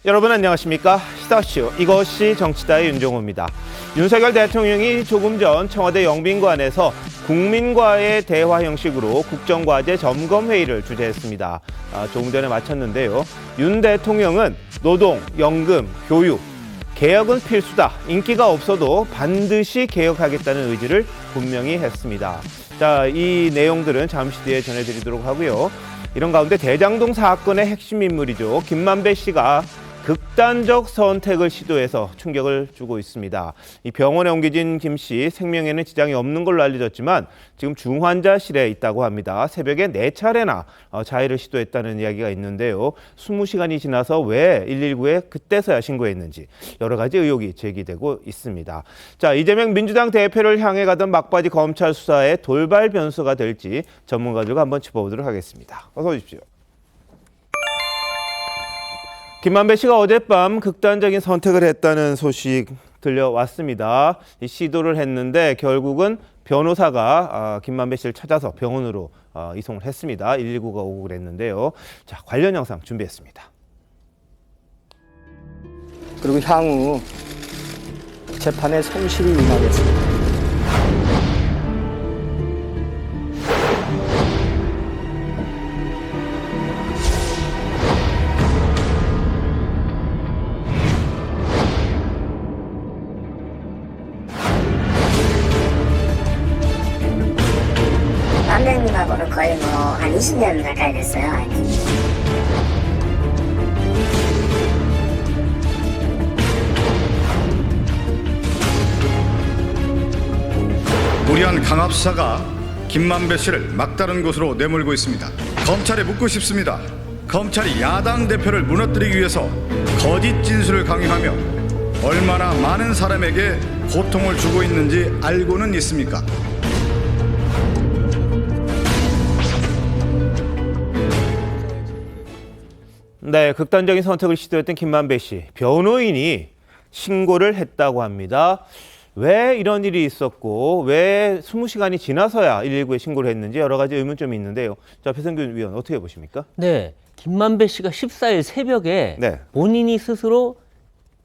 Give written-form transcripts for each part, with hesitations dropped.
여러분 안녕하십니까? 시사쇼 이것이 정치다의 윤종호입니다. 윤석열 대통령이 조금 전 청와대 영빈관에서 국민과의 대화 형식으로 국정과제 점검회의를 주재했습니다. 조금 전에 마쳤는데요. 윤 대통령은 노동, 연금, 교육, 개혁은 필수다. 인기가 없어도 반드시 개혁하겠다는 의지를 분명히 했습니다. 자, 이 내용들은 잠시 뒤에 전해드리도록 하고요. 이런 가운데 대장동 사건의 핵심 인물이죠. 김만배 씨가 극단적 선택을 시도해서 충격을 주고 있습니다. 이 병원에 옮겨진 김 씨 생명에는 지장이 없는 걸로 알려졌지만 지금 중환자실에 있다고 합니다. 새벽에 4차례나 자해를 시도했다는 이야기가 있는데요. 20시간이 지나서 왜 119에 그때서야 신고했는지 여러 가지 의혹이 제기되고 있습니다. 자, 이재명 민주당 대표를 향해 가던 막바지 검찰 수사의 돌발 변수가 될지 전문가들과 한번 짚어보도록 하겠습니다. 어서 오십시오. 김만배 씨가 어젯밤 극단적인 선택을 했다는 소식 들려왔습니다. 시도를 했는데 결국은 변호사가 김만배 씨를 찾아서 병원으로 이송을 했습니다. 119가 오고 그랬는데요. 자, 관련 영상 준비했습니다. 그리고 향후 재판에 성실히 임하겠습니다. 남편님하고는 거의 한 20년 가까이 됐어요. 무리한 강압 수사가 김만배 씨를 막다른 곳으로 내몰고 있습니다. 검찰에 묻고 싶습니다. 검찰이 야당 대표를 무너뜨리기 위해서 거짓 진술을 강요하며 얼마나 많은 사람에게 고통을 주고 있는지 알고는 있습니까? 네, 극단적인 선택을 시도했던 김만배 씨. 변호인이 신고를 했다고 합니다. 왜 이런 일이 있었고 왜 20시간이 지나서야 119에 신고를 했는지 여러 가지 의문점이 있는데요. 자, 배성균 위원 어떻게 보십니까? 네, 김만배 씨가 14일 새벽에 네. 본인이 스스로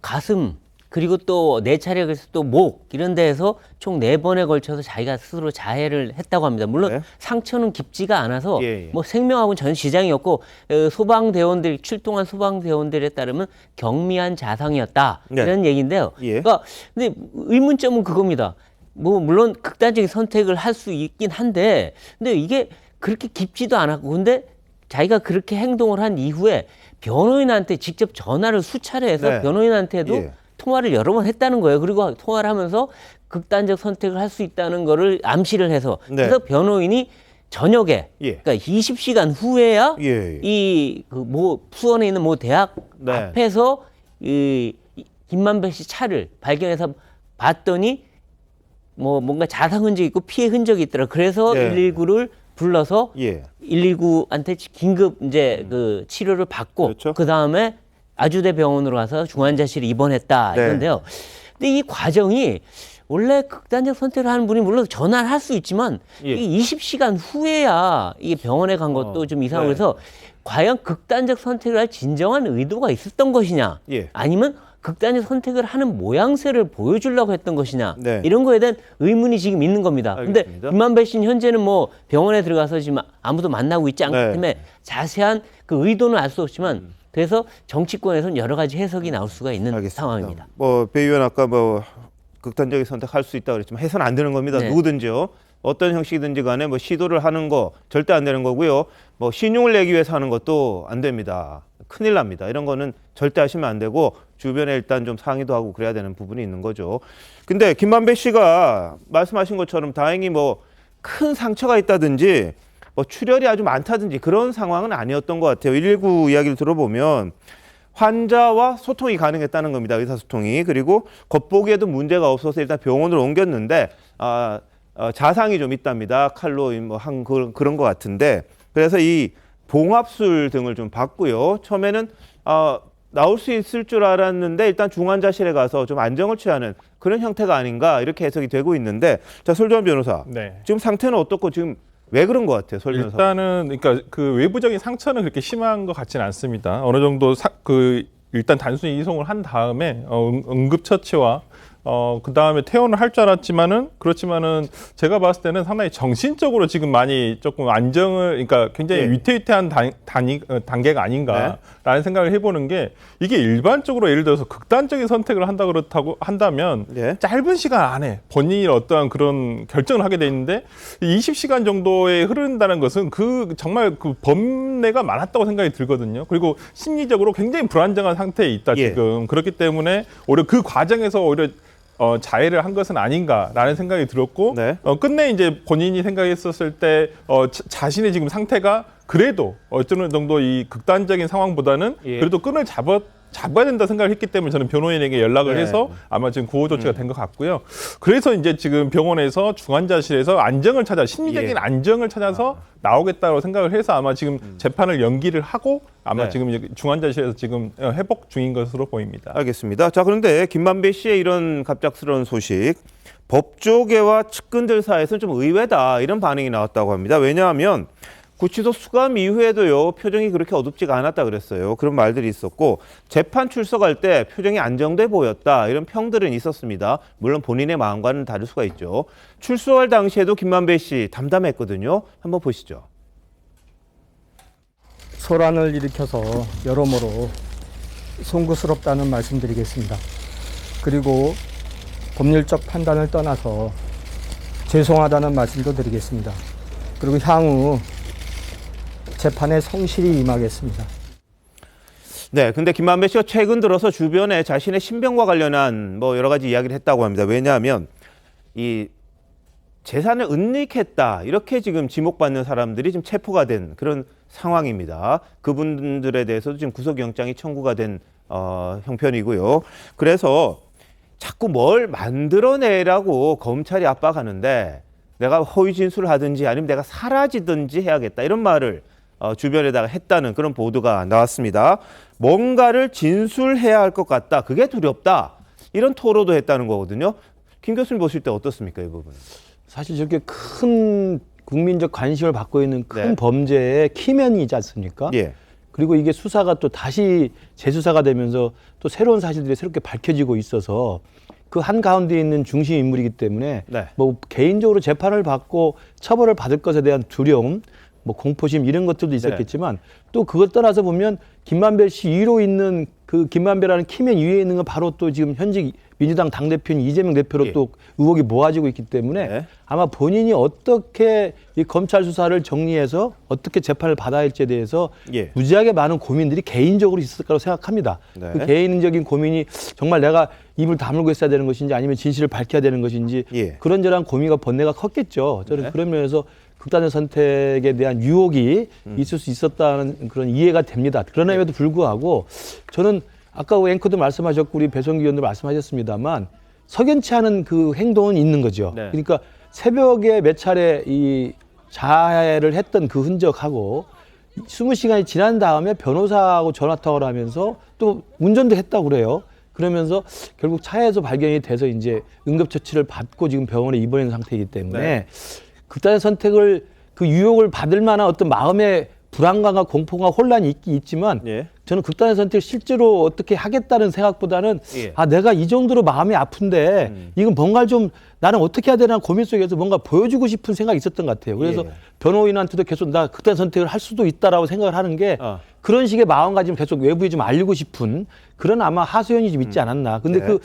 가슴 그리고 또 4차례 그래서 또 목 이런 데에서 총 4번에 걸쳐서 자기가 스스로 자해를 했다고 합니다. 물론 네. 상처는 깊지가 않아서 예. 뭐 생명하고는 전혀 지장이 없고 소방대원들 출동한 소방대원들에 따르면 경미한 자상이었다 네. 이런 얘기인데요. 예. 그러니까 근데 의문점은 그겁니다. 뭐 물론 극단적인 선택을 할 수 있긴 한데 근데 이게 그렇게 깊지도 않았고 근데 자기가 그렇게 행동을 한 이후에 변호인한테 직접 전화를 수차례 해서 네. 변호인한테도 예. 통화를 여러 번 했다는 거예요. 그리고 통화를 하면서 극단적 선택을 할 수 있다는 거를 암시를 해서 네. 그래서 변호인이 저녁에 예. 그러니까 20시간 후에야 예. 이 그 뭐 수원에 있는 뭐 대학 네. 앞에서 이 김만배 씨 차를 발견해서 봤더니 뭐 뭔가 자상 흔적이 있고 피해 흔적이 있더라. 그래서 네. 119를 불러서 예. 119한테 긴급 이제 그 치료를 받고 그렇죠. 그 다음에 아주대 병원으로 가서 중환자실에 입원했다 네. 이건데요. 근데 이 과정이 원래 극단적 선택을 하는 분이 물론 전화를 할 수 있지만 예. 이 20시간 후에야 이게 병원에 간 것도 좀 이상하고 네. 그래서 과연 극단적 선택을 할 진정한 의도가 있었던 것이냐 예. 아니면 극단적 선택을 하는 모양새를 보여주려고 했던 것이냐 네. 이런 거에 대한 의문이 지금 있는 겁니다. 근데 알겠습니다. 김만배 씨는 현재는 뭐 병원에 들어가서 지금 아무도 만나고 있지 않기 네. 때문에 자세한 그 의도는 알 수 없지만 그래서 정치권에서는 여러 가지 해석이 나올 수가 있는 알겠습니다. 상황입니다. 배 의원 아까 극단적인 선택할 수 있다고 그랬지만 해서는 안 되는 겁니다. 네. 누구든지요. 어떤 형식이든지 간에 시도를 하는 거 절대 안 되는 거고요. 신용을 내기 위해서 하는 것도 안 됩니다. 큰일 납니다. 이런 거는 절대 하시면 안 되고 주변에 일단 좀 상의도 하고 그래야 되는 부분이 있는 거죠. 근데 김만배 씨가 말씀하신 것처럼 다행히 큰 상처가 있다든지 출혈이 아주 많다든지 그런 상황은 아니었던 것 같아요. 119 이야기를 들어보면 환자와 소통이 가능했다는 겁니다. 의사소통이. 그리고 겉보기에도 문제가 없어서 일단 병원으로 옮겼는데 자상이 좀 있답니다. 칼로 한 그런 것 같은데 그래서 이 봉합술 등을 좀 받고요. 처음에는 나올 수 있을 줄 알았는데 일단 중환자실에 가서 좀 안정을 취하는 그런 형태가 아닌가 이렇게 해석이 되고 있는데 자, 설주환 변호사. 네. 지금 상태는 어떻고 지금 왜 그런 것 같아요, 설 변호사? 일단은 그러니까 그 외부적인 상처는 그렇게 심한 것 같지는 않습니다. 어느 정도 그 일단 단순히 이송을 한 다음에 응급처치와 그 다음에 퇴원을 할 줄 알았지만은 그렇지만은 제가 봤을 때는 상당히 정신적으로 지금 많이 조금 안정을 그러니까 굉장히 예. 위태위태한 단계가 아닌가라는 생각을 해보는 게 이게 일반적으로 예를 들어서 극단적인 선택을 그렇다고 한다면 예. 짧은 시간 안에 본인이 어떠한 그런 결정을 하게 돼 있는데 20시간 정도에 흐른다는 것은 그 정말 그 범례가 많았다고 생각이 들거든요. 그리고 심리적으로 굉장히 불안정한 상태에 있다 예. 지금. 그렇기 때문에 오히려 그 과정에서 오히려 자해를 한 것은 아닌가라는 생각이 들었고 네. 끝내 이제 본인이 생각했었을 때 자신의 지금 상태가 그래도 어쩌는 정도 이 극단적인 상황보다는 예. 그래도 끈을 잡아야 된다 생각을 했기 때문에 저는 변호인에게 연락을 네. 해서 아마 지금 구호 조치가 된 것 같고요. 그래서 이제 지금 병원에서 중환자실에서 안정을 찾아 심리적인 예. 안정을 찾아서 나오겠다고 생각을 해서 아마 지금 재판을 연기를 하고 아마 네. 지금 이제 중환자실에서 지금 회복 중인 것으로 보입니다. 알겠습니다. 자, 그런데 김만배 씨의 이런 갑작스러운 소식, 법조계와 측근들 사이에서는 좀 의외다 이런 반응이 나왔다고 합니다. 왜냐하면 구치소 수감 이후에도요 표정이 그렇게 어둡지가 않았다 그랬어요. 그런 말들이 있었고 재판 출석할 때 표정이 안정돼 보였다 이런 평들은 있었습니다. 물론 본인의 마음과는 다를 수가 있죠. 출소할 당시에도 김만배 씨 담담했거든요. 한번 보시죠. 소란을 일으켜서 여러모로 송구스럽다는 말씀드리겠습니다. 그리고 법률적 판단을 떠나서 죄송하다는 말씀도 드리겠습니다. 그리고 향후 재판에 성실히 임하겠습니다. 네, 근데 김만배 씨가 최근 들어서 주변에 자신의 신병과 관련한 뭐 여러 가지 이야기를 했다고 합니다. 왜냐하면 이 재산을 은닉했다 이렇게 지금 지목받는 사람들이 지금 체포가 된 그런 상황입니다. 그분들에 대해서도 지금 구속영장이 청구가 된 형편이고요. 그래서 자꾸 뭘 만들어내라고 검찰이 압박하는데 내가 허위 진술을 하든지 아니면 내가 사라지든지 해야겠다 이런 말을 주변에다가 했다는 그런 보도가 나왔습니다. 뭔가를 진술해야 할 것 같다. 그게 두렵다. 이런 토로도 했다는 거거든요. 김 교수님 보실 때 어떻습니까, 이 부분은? 사실 저렇게 큰 국민적 관심을 받고 있는 큰 네. 범죄의 키맨이지 않습니까? 예. 그리고 이게 수사가 또 다시 재수사가 되면서 또 새로운 사실들이 새롭게 밝혀지고 있어서 그 한가운데 있는 중심 인물이기 때문에 네. 뭐 개인적으로 재판을 받고 처벌을 받을 것에 대한 두려움, 뭐 공포심 이런 것들도 있었겠지만 또 그걸 떠나서 보면 김만배 씨 위로 있는 그 김만배라는 키맨 위에 있는 건 바로 또 지금 현직 민주당 당대표인 이재명 대표로 예. 또 의혹이 모아지고 있기 때문에 네. 아마 본인이 어떻게 이 검찰 수사를 정리해서 어떻게 재판을 받아야 할지에 대해서 예. 무지하게 많은 고민들이 개인적으로 있을 거라고 생각합니다. 네. 그 개인적인 고민이 정말 내가 입을 다물고 있어야 되는 것인지 아니면 진실을 밝혀야 되는 것인지 예. 그런저런 고민과 번뇌가 컸겠죠. 저는 네. 그런 면에서 극단의 선택에 대한 유혹이 있을 수 있었다는 그런 이해가 됩니다. 그러나에도 불구하고 저는 아까 앵커도 말씀하셨고 우리 배성기 의원도 말씀하셨습니다만 석연치 않은 그 행동은 있는 거죠. 네. 그러니까 새벽에 몇 차례 이 자해를 했던 그 흔적하고 20시간이 지난 다음에 변호사하고 전화통화를 하면서 또 운전도 했다고 그래요. 그러면서 결국 차에서 발견이 돼서 이제 응급처치를 받고 지금 병원에 입원한 상태이기 때문에 네. 극단의 선택을 그 유혹을 받을 만한 어떤 마음의 불안감과 공포가 혼란이 있지만 예. 저는 극단의 선택을 실제로 어떻게 하겠다는 생각보다는 예. 아 내가 이 정도로 마음이 아픈데 이건 뭔가 좀 나는 어떻게 해야 되나 고민 속에서 뭔가 보여주고 싶은 생각이 있었던 것 같아요. 그래서 예. 변호인한테도 계속 나 극단의 선택을 할 수도 있다라고 생각을 하는 게 그런 식의 마음가짐을 계속 외부에 좀 알리고 싶은 그런 아마 하소연이 좀 있지 않았나. 근데 네. 그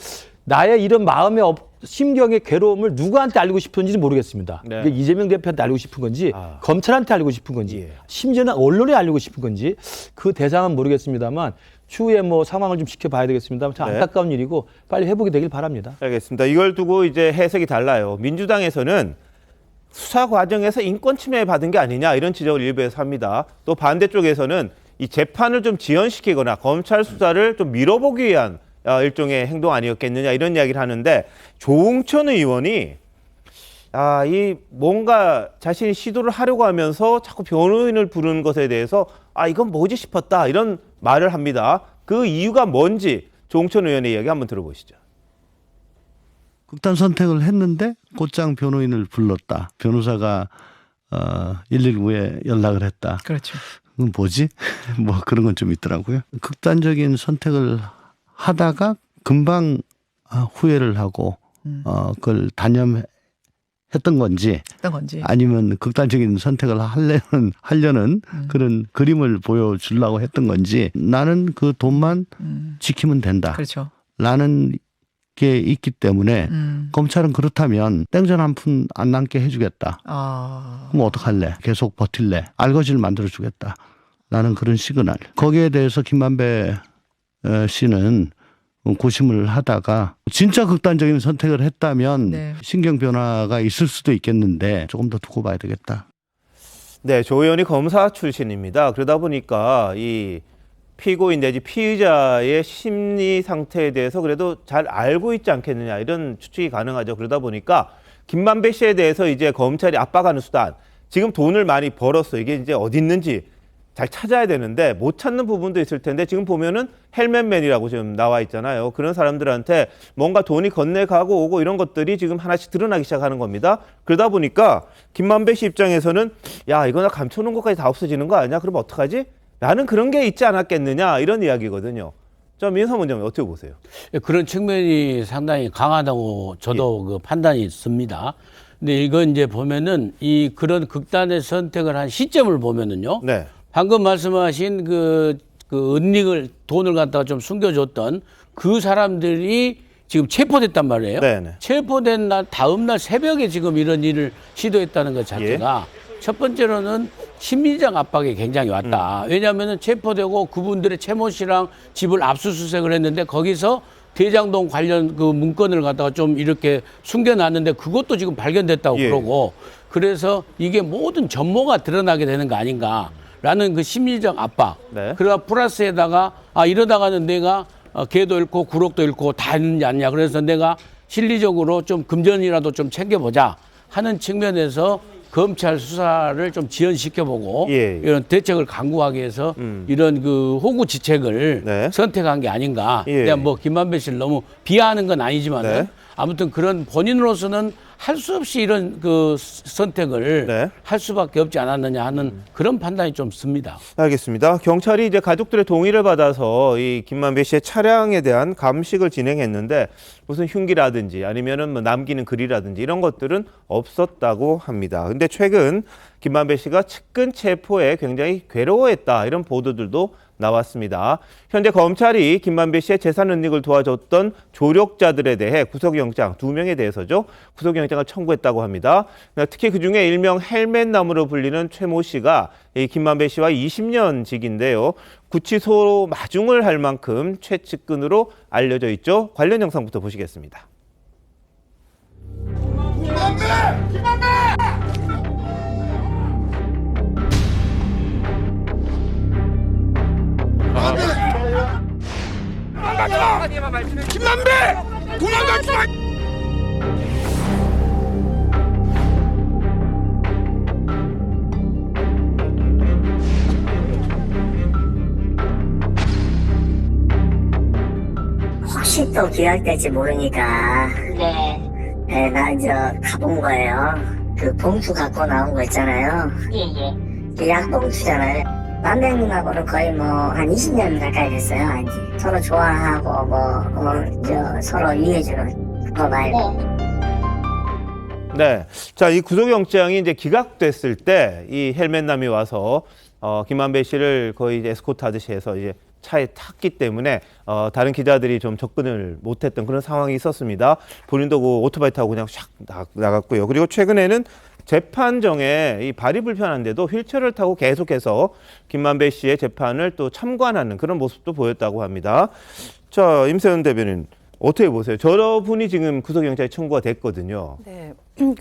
나의 이런 마음의 심경의 괴로움을 누구한테 알리고 싶은지는 모르겠습니다. 네. 이게 이재명 대표한테 알리고 싶은 건지 검찰한테 알리고 싶은 건지 예. 심지어는 언론에 알리고 싶은 건지 그 대상은 모르겠습니다만 추후에 뭐 상황을 좀 지켜봐야 되겠습니다만 참 네. 안타까운 일이고 빨리 회복이 되길 바랍니다. 알겠습니다. 이걸 두고 이제 해석이 달라요. 민주당에서는 수사 과정에서 인권 침해 받은 게 아니냐 이런 지적을 일부에서 합니다. 또 반대쪽에서는 이 재판을 좀 지연시키거나 검찰 수사를 좀 밀어보기 위한 일종의 행동 아니었겠느냐 이런 이야기를 하는데 조응천 의원이 이 뭔가 자신이 시도를 하려고 하면서 자꾸 변호인을 부르는 것에 대해서 이건 뭐지 싶었다 이런 말을 합니다. 그 이유가 뭔지 조응천 의원의 이야기 한번 들어보시죠. 극단 선택을 했는데 곧장 변호인을 불렀다. 변호사가 119에 연락을 했다. 그렇죠. 뭐지? 뭐 그런 건 좀 있더라고요. 극단적인 선택을 하다가 금방 후회를 하고 그걸 단념했던 건지 아니면 극단적인 선택을 하려는 그런 그림을 보여주려고 했던 건지 나는 그 돈만 지키면 된다. 그렇죠. 라는 게 있기 때문에 검찰은 그렇다면 땡전 한 푼 안 남게 해주겠다. 그럼 어떡할래? 계속 버틸래? 알거지를 만들어주겠다. 라는 그런 시그널. 거기에 대해서 김만배 씨는 고심을 하다가 진짜 극단적인 선택을 했다면 네. 신경 변화가 있을 수도 있겠는데 조금 더 두고 봐야 되겠다. 네, 조 의원이 검사 출신입니다. 그러다 보니까 이 피고인 내지 피의자의 심리 상태에 대해서 그래도 잘 알고 있지 않겠느냐 이런 추측이 가능하죠. 그러다 보니까 김만배 씨에 대해서 이제 검찰이 압박하는 수단, 지금 돈을 많이 벌었어. 이게 이제 어디 있는지 잘 찾아야 되는데 못 찾는 부분도 있을 텐데 지금 보면은 헬멧맨이라고 지금 나와 있잖아요. 그런 사람들한테 뭔가 돈이 건네가고 오고 이런 것들이 지금 하나씩 드러나기 시작하는 겁니다. 그러다 보니까 김만배 씨 입장에서는 야, 이거 나 감춰놓은 것까지 다 없어지는 거 아니야? 그럼 어떡하지? 라는 그런 게 있지 않았겠느냐 이런 이야기거든요. 좀 민선 원장님 어떻게 보세요? 그런 측면이 상당히 강하다고 저도 그 판단이 있습니다. 근데 이건 이제 보면은 이 그런 극단의 선택을 한 시점을 보면은요. 네. 방금 말씀하신 그 은닉을 돈을 갖다가 좀 숨겨줬던 그 사람들이 지금 체포됐단 말이에요. 네네. 체포된 날 다음 날 새벽에 지금 이런 일을 시도했다는 것 자체가 첫 번째로는 심리적 압박이 굉장히 왔다. 왜냐하면은 체포되고 그분들의 최모 씨랑 집을 압수수색을 했는데 거기서 대장동 관련 그 문건을 갖다가 좀 이렇게 숨겨놨는데 그것도 지금 발견됐다고 그러고 그래서 이게 모든 전모가 드러나게 되는 거 아닌가라는 그 심리적 압박. 네. 그러다 플러스에다가 이러다가는 내가 개도 잃고 구록도 잃고 다 있는지 않냐. 그래서 내가 실리적으로 좀 금전이라도 좀 챙겨보자 하는 측면에서 검찰 수사를 좀 지연시켜보고 이런 대책을 강구하기 위해서 이런 그 호구지책을 선택한 게 아닌가. 내가 뭐 김만배 씨를 너무 비하하는 건 아니지만 아무튼 그런 본인으로서는 할 수 없이 이런 그 선택을 할 수밖에 없지 않았느냐 하는 그런 판단이 좀 씁니다. 알겠습니다. 경찰이 이제 가족들의 동의를 받아서 이 김만배 씨의 차량에 대한 감식을 진행했는데 무슨 흉기라든지 아니면은 뭐 남기는 글이라든지 이런 것들은 없었다고 합니다. 근데 최근 김만배 씨가 측근 체포에 굉장히 괴로워했다 이런 보도들도 나왔습니다. 현재 검찰이 김만배 씨의 재산 은닉을 도와줬던 조력자들에 대해 구속영장 2명에 대해서죠. 구속영장을 청구했다고 합니다. 특히 그중에 일명 헬멧남으로 불리는 최모 씨가 이 김만배 씨와 20년직인데요. 구치소 마중을 할 만큼 최측근으로 알려져 있죠. 관련 영상부터 보시겠습니다. 김만배! 도망가지 마! 혹시 또 기각될지 모르니까 네, 나 이제 가본 거예요. 그 봉투 갖고 나온 거 있잖아요. 그 약봉투잖아요. 만배 누나하고는 거의 뭐 한 20년 가까이 됐어요. 이제 서로 좋아하고 서로 이해해주는 그거 말고. 네, 자, 이 구속영장이 이제 기각됐을 때 이 헬멧남이 와서 김만배 씨를 거의 이제 에스코트하듯이 해서 이제 차에 탔기 때문에 다른 기자들이 좀 접근을 못했던 그런 상황이 있었습니다. 본인도 그 오토바이 타고 그냥 샥 나갔고요. 그리고 최근에는 재판정에 이 발이 불편한데도 휠체어를 타고 계속해서 김만배 씨의 재판을 또 참관하는 그런 모습도 보였다고 합니다. 자, 임세현 대변인 어떻게 보세요? 저분이 지금 구속영장이 청구가 됐거든요. 네.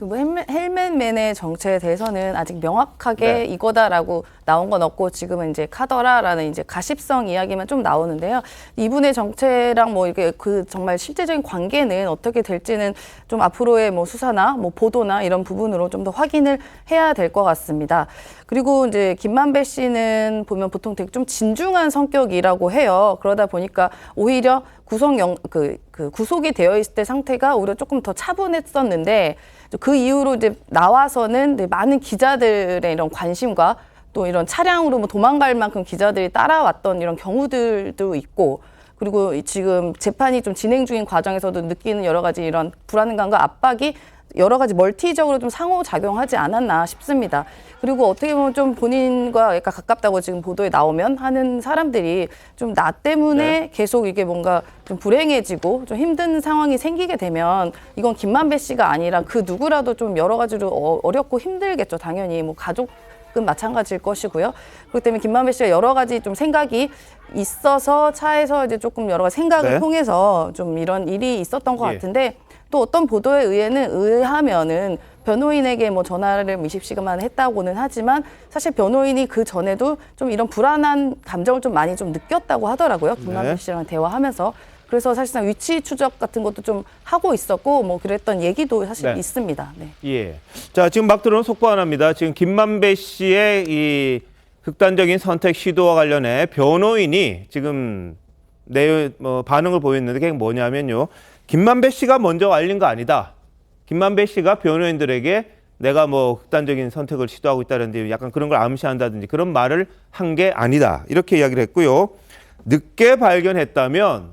뭐 헬멧맨의 정체에 대해서는 아직 명확하게 이거다라고 나온 건 없고 지금은 이제 카더라라는 이제 가십성 이야기만 좀 나오는데요. 이분의 정체랑 뭐 이게 그 정말 실제적인 관계는 어떻게 될지는 좀 앞으로의 뭐 수사나 뭐 보도나 이런 부분으로 좀 더 확인을 해야 될 것 같습니다. 그리고 이제 김만배 씨는 보면 보통 되게 좀 진중한 성격이라고 해요. 그러다 보니까 오히려 구속이 되어 있을 때 상태가 오히려 조금 더 차분했었는데 그 이후로 이제 나와서는 많은 기자들의 이런 관심과 또 이런 차량으로 뭐 도망갈 만큼 기자들이 따라왔던 이런 경우들도 있고, 그리고 지금 재판이 좀 진행 중인 과정에서도 느끼는 여러 가지 이런 불안감과 압박이 여러 가지 멀티적으로 좀 상호작용하지 않았나 싶습니다. 그리고 어떻게 보면 좀 본인과 약간 가깝다고 지금 보도에 나오면 하는 사람들이 좀 나 때문에 계속 이게 뭔가 좀 불행해지고 좀 힘든 상황이 생기게 되면 이건 김만배 씨가 아니라 그 누구라도 좀 여러 가지로 어렵고 힘들겠죠. 당연히 뭐 가족은 마찬가지일 것이고요. 그렇기 때문에 김만배 씨가 여러 가지 좀 생각이 있어서 차에서 이제 조금 여러 가지 생각을 통해서 좀 이런 일이 있었던 것 같은데, 또 어떤 보도에 의하면은 변호인에게 뭐 전화를 20시간만 했다고는 하지만 사실 변호인이 그 전에도 좀 이런 불안한 감정을 좀 많이 좀 느꼈다고 하더라고요. 김만배 씨랑 대화하면서. 그래서 사실상 위치 추적 같은 것도 좀 하고 있었고 뭐 그랬던 얘기도 사실 있습니다. 네. 예. 자, 지금 막 들어온 속보 하나입니다. 지금 김만배 씨의 이 극단적인 선택 시도와 관련해 변호인이 지금 반응을 보였는데 그게 뭐냐면요. 김만배 씨가 먼저 알린 거 아니다. 김만배 씨가 변호인들에게 내가 뭐 극단적인 선택을 시도하고 있다는데 약간 그런 걸 암시한다든지 그런 말을 한 게 아니다. 이렇게 이야기를 했고요. 늦게 발견했다면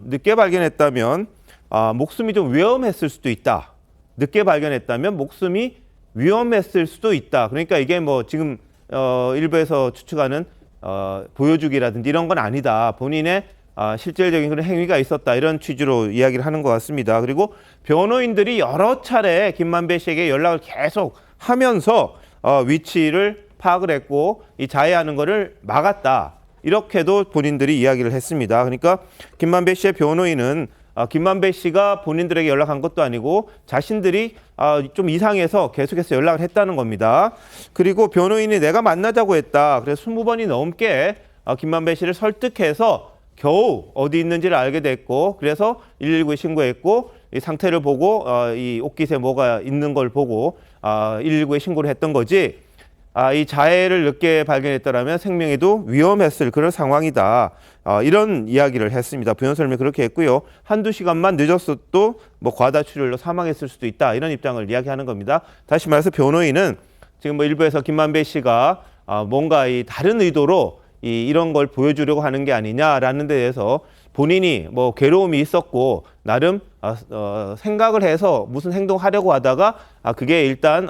목숨이 좀 위험했을 수도 있다. 늦게 발견했다면 목숨이 위험했을 수도 있다. 그러니까 이게 뭐 지금 일부에서 추측하는 보여주기라든지 이런 건 아니다. 본인의 실질적인 그런 행위가 있었다. 이런 취지로 이야기를 하는 것 같습니다. 그리고 변호인들이 여러 차례 김만배 씨에게 연락을 계속 하면서 위치를 파악을 했고 이 자해하는 거를 막았다. 이렇게도 본인들이 이야기를 했습니다. 그러니까 김만배 씨의 변호인은 김만배 씨가 본인들에게 연락한 것도 아니고 자신들이 좀 이상해서 계속해서 연락을 했다는 겁니다. 그리고 변호인이 내가 만나자고 했다. 그래서 20번이 넘게 김만배 씨를 설득해서 겨우 어디 있는지를 알게 됐고, 그래서 119에 신고했고, 이 상태를 보고 이 옷깃에 뭐가 있는 걸 보고 119에 신고를 했던 거지. 이 자해를 늦게 발견했더라면 생명에도 위험했을 그런 상황이다. 이런 이야기를 했습니다. 부연 설명이 그렇게 했고요. 한두 시간만 늦었어도 뭐 과다출혈로 사망했을 수도 있다. 이런 입장을 이야기하는 겁니다. 다시 말해서 변호인은 지금 뭐 일부에서 김만배 씨가 뭔가 이 다른 의도로 이런 걸 보여주려고 하는 게 아니냐라는 데 대해서 본인이 뭐 괴로움이 있었고 나름 생각을 해서 무슨 행동하려고 하다가 그게 일단